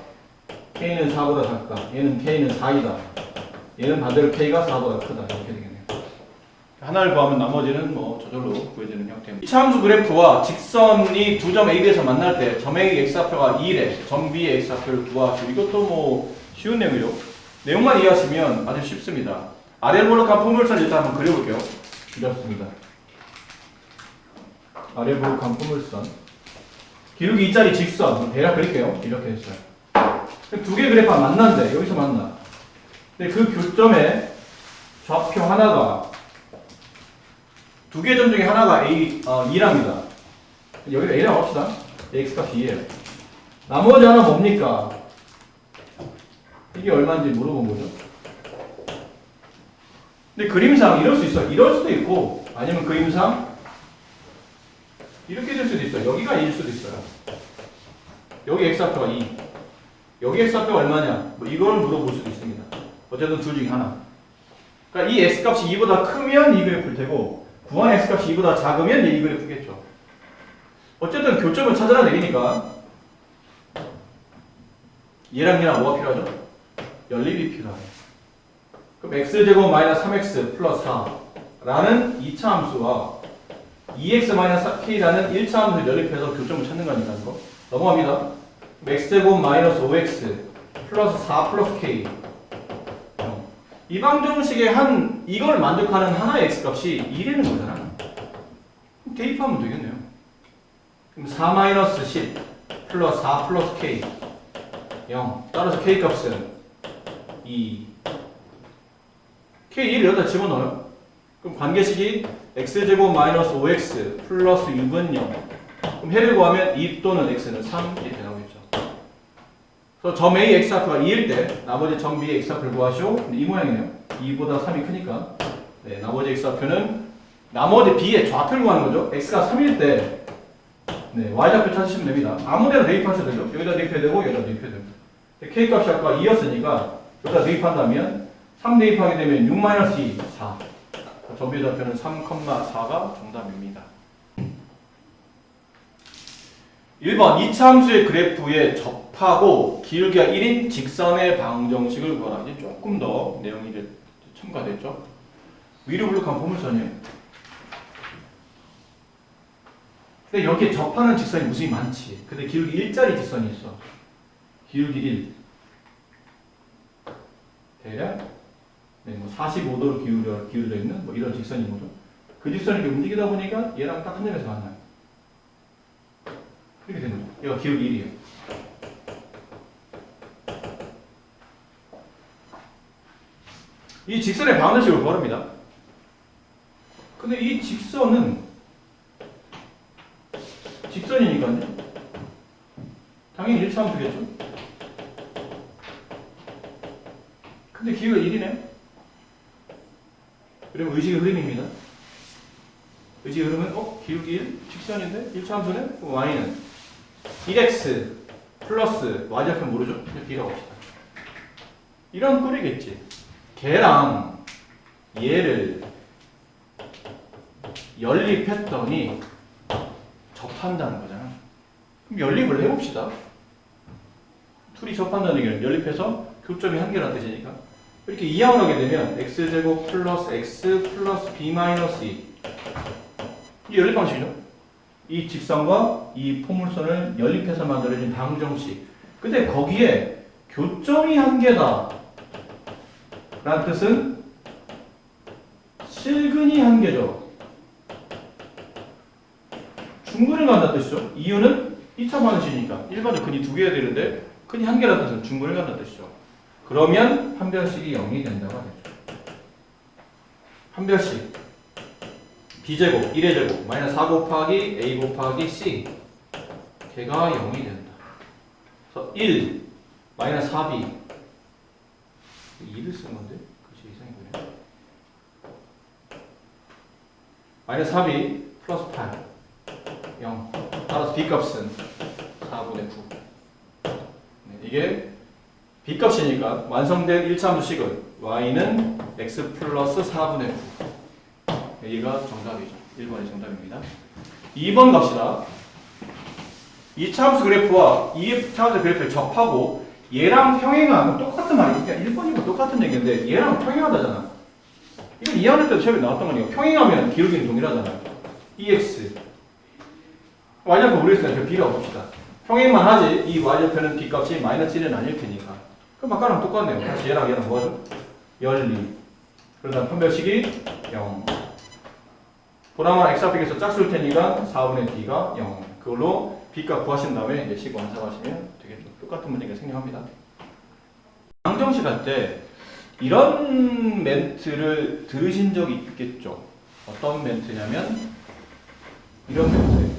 K는 4보다 작다, 얘는 K는 4이다, 얘는 반대로 K가 4보다 크다, 이렇게 되겠네요. 하나를 구하면 나머지는 뭐 저절로 구해지는 형태입니다. 이차함수 그래프와 직선이 두 점 AB에서 만날 때 점 A x좌표가 2래, 점 B의 x좌표를 구하시오. 이것도 뭐 쉬운 내용이죠. 내용만 이해하시면 아주 쉽습니다. 아래로 볼록한 포물선 일단 한번 그려볼게요. 이렇습니다. 아래로 볼록한 포물선, 기울기 2짜리 직선, 대략 그릴게요. 이렇게 됐어요. 두 개 그래프가 만난대. 여기서 만나. 근데 그 교점에 좌표 하나가, 두 개 점 중에 하나가 A, 2랍니다. 여기다 A라고 합시다. X값이 2예요. 나머지 하나 뭡니까? 이게 얼마인지 물어본 거죠. 근데 그림상 이럴 수 있어요. 이럴 수도 있고, 아니면 그림상 이렇게 될 수도 있어요. 여기가 2일 수도 있어요. 여기 X좌표가 2. 여기 X좌표가 얼마냐? 뭐 이걸 물어볼 수도 있습니다. 어쨌든 둘 중에 하나. 그러니까 이 X값이 2보다 크면 이 그래프일 테고, 구한 X값이 2보다 작으면 이 그래프겠죠. 어쨌든 교점을 찾아라 얘기니까 얘랑 얘랑 뭐가 필요하죠? 연립이 필요해요. 그럼 x제곱 마이너스 3x 플러스 4라는 2차 함수와 2x k라는 1차 함수를 연립해서 교점을 찾는 거니까 이거 넘어갑니다. x제곱 마이너스 5x 플러스 4 플러스 k, 이 방정식의 한 이걸 만족하는 하나의 x값이 2라는 거잖아. 대입하면 되겠네요. 그럼 4 마이너스 10 플러스 4 플러스 k 0. 따라서 k 값은 2. k 1을 여기다 집어넣어요. 그럼 관계식이 x제곱 마이너스 5x 플러스 6은 0. 그럼 해를 구하면 2 또는 x는 3 이렇게 나오겠죠. 그래서 점 A x좌표가 2일 때 나머지 점 B의 x좌표를 구하시오. 근데 이 모양이네요. 2보다 3이 크니까 네, 나머지 x좌표는 나머지 B의 좌표를 구하는 거죠. x가 3일 때 네, y좌표 찾으시면 됩니다. 아무데나 대입하셔도 되죠. 여기다 대입해도 되고 여기다 대입해도 됩니다. k 값이 아까 2였으니까 여기다 대입한다면 3 대입하게 되면 6-2, 4. 점비의 좌표는 3,4가 정답입니다. 1번 이차 함수의 그래프에 접하고 기울기가 1인 직선의 방정식을 구하라. 이제 조금 더 내용이 이제 첨가됐죠. 위로 블록한 포물선이에요. 근데 여기에 접하는 직선이 무수히 많지. 근데 기울기 1짜리 직선이 있어. 기울기 1. 대략 네, 뭐 45도로 기울여 있는 뭐 이런 직선인 거죠. 그 직선이 이렇게 움직이다 보니까 얘랑 딱 한 점에서 만나요. 그렇게 되는 거죠. 얘가 기울기 1이에요. 이 직선의 방정식을 구합니다. 근데 이 직선은 직선이니까요. 당연히 1차함 되겠죠. 근데 기울기가 1이네. 그러면 의식의 흐름입니다. 의식의 흐름은 기울기 1 직선인데 1차 함수는 y는 1x 플러스 y좌표 모르죠? 이라고 합시다. 이런 꼴이겠지. 걔랑 얘를 연립했더니 접한다는 거잖아. 그럼 연립을 해봅시다. 둘이 접한다는 얘기는 연립해서 교점이 한 개라는 뜻이니까 이렇게 이항을 하게 되면 x제곱 플러스 x 플러스 b 마이너스 2. 이 연립 방식이죠. 이 직선과 이 포물선을 연립해서 만들어진 방정식. 근데 거기에 교점이 한 개다 라는 뜻은 실근이 한 개죠. 중근을 간다는 뜻이죠. 이유는 2차 방정식이니까 일반적으로 근이 두 개여야 되는데 근이 한 개라는 뜻은 중근을 간다는 뜻이죠. 그러면 판별식이 0이 된다고 하겠죠. 판별식 b제곱 1의 제곱 마이너스 4 곱하기 a 곱하기 c 걔가 0이 된다. 그래서 1 마이너스 4b 2를 쓴 건데 그치 이상해 보네. 마이너스 4b 플러스 8 0. 따라서 b 값은 4분의 9. 네, 이게 B값이니까 완성된 1차 함수식은 y는 x 플러스 4분의 9. 여기가 정답이죠. 1번이 정답입니다. 2번 갑시다. 2차 함수 그래프와 2차 함수 그래프를 접하고 얘랑 평행한 똑같은 말이니까 1번이고 똑같은 얘기인데 얘랑 평행하다잖아. 이건 2학년 때도 시험에 나왔던 거니까 평행하면 기울기는 동일하잖아. EX y좌표 모르겠으니까 b라고 봅시다. 평행만 하지 이 y좌표는 b값이 마이너스 1은 아닐 테니까 그럼 아까랑 똑같네요. 다시 얘랑 뭐하죠? 열리. 그러다 판별식이 0. 보라만 x좌표에서 짝수일 테니까 4분의 d가 0. 그걸로 b값 구하신 다음에 이제 식 완성하시면 되겠죠. 똑같은 문제가 생략합니다. 방정식 할 때 이런 멘트를 들으신 적이 있겠죠. 어떤 멘트냐면 이런 멘트.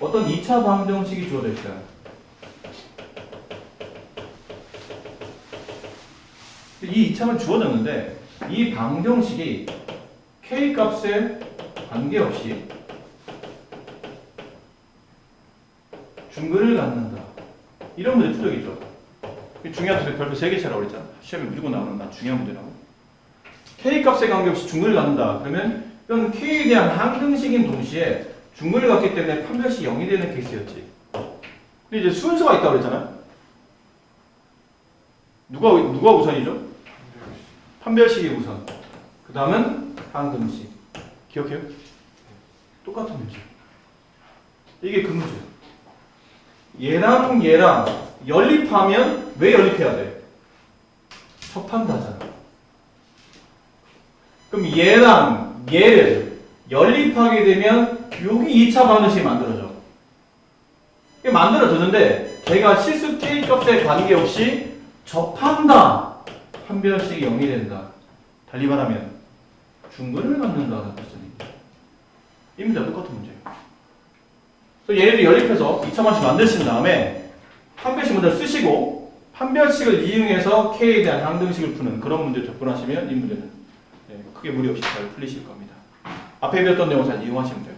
어떤 2차 방정식이 주어져 있어요. 이 2차만 주어졌는데 이 방정식이 k 값에 관계없이 중근을 갖는다. 이런 문제 풀 적 있죠. 중요한 문제 별표 3개 차라고 그랬잖아. 시험에 무조건 나오는 중요한 문제라고. k 값에 관계없이 중근을 갖는다. 그러면 이건 k에 대한 항등식인 동시에 중근을 갖기 때문에 판별식이 0이 되는 케이스였지. 근데 이제 순서가 있다고 그랬잖아. 누가 우선이죠? 판별식이 우선. 그 다음은 항등식. 기억해요? 똑같은 문제. 이게 그 문제. 얘랑 연립하면 왜 연립해야 돼? 접한다잖아. 그럼 얘랑 얘를 연립하게 되면 여기 2차 방정식이 만들어져. 이게 만들어졌는데 걔가 실수 k 값에 관계없이 접한다. 판별식이 0이 된다. 달리 말하면 중근을 갖는다는 뜻입니다. 이 문제와 똑같은 문제예요. 그래서 얘네들 연립해서 2차 방정식 만드신 다음에 판별식 문제를 쓰시고 판별식을 이용해서 k에 대한 항등식을 푸는 그런 문제를 접근하시면 이 문제는 크게 무리 없이 잘 풀리실 겁니다. 앞에 배웠던 내용 잘 이용하시면 돼요.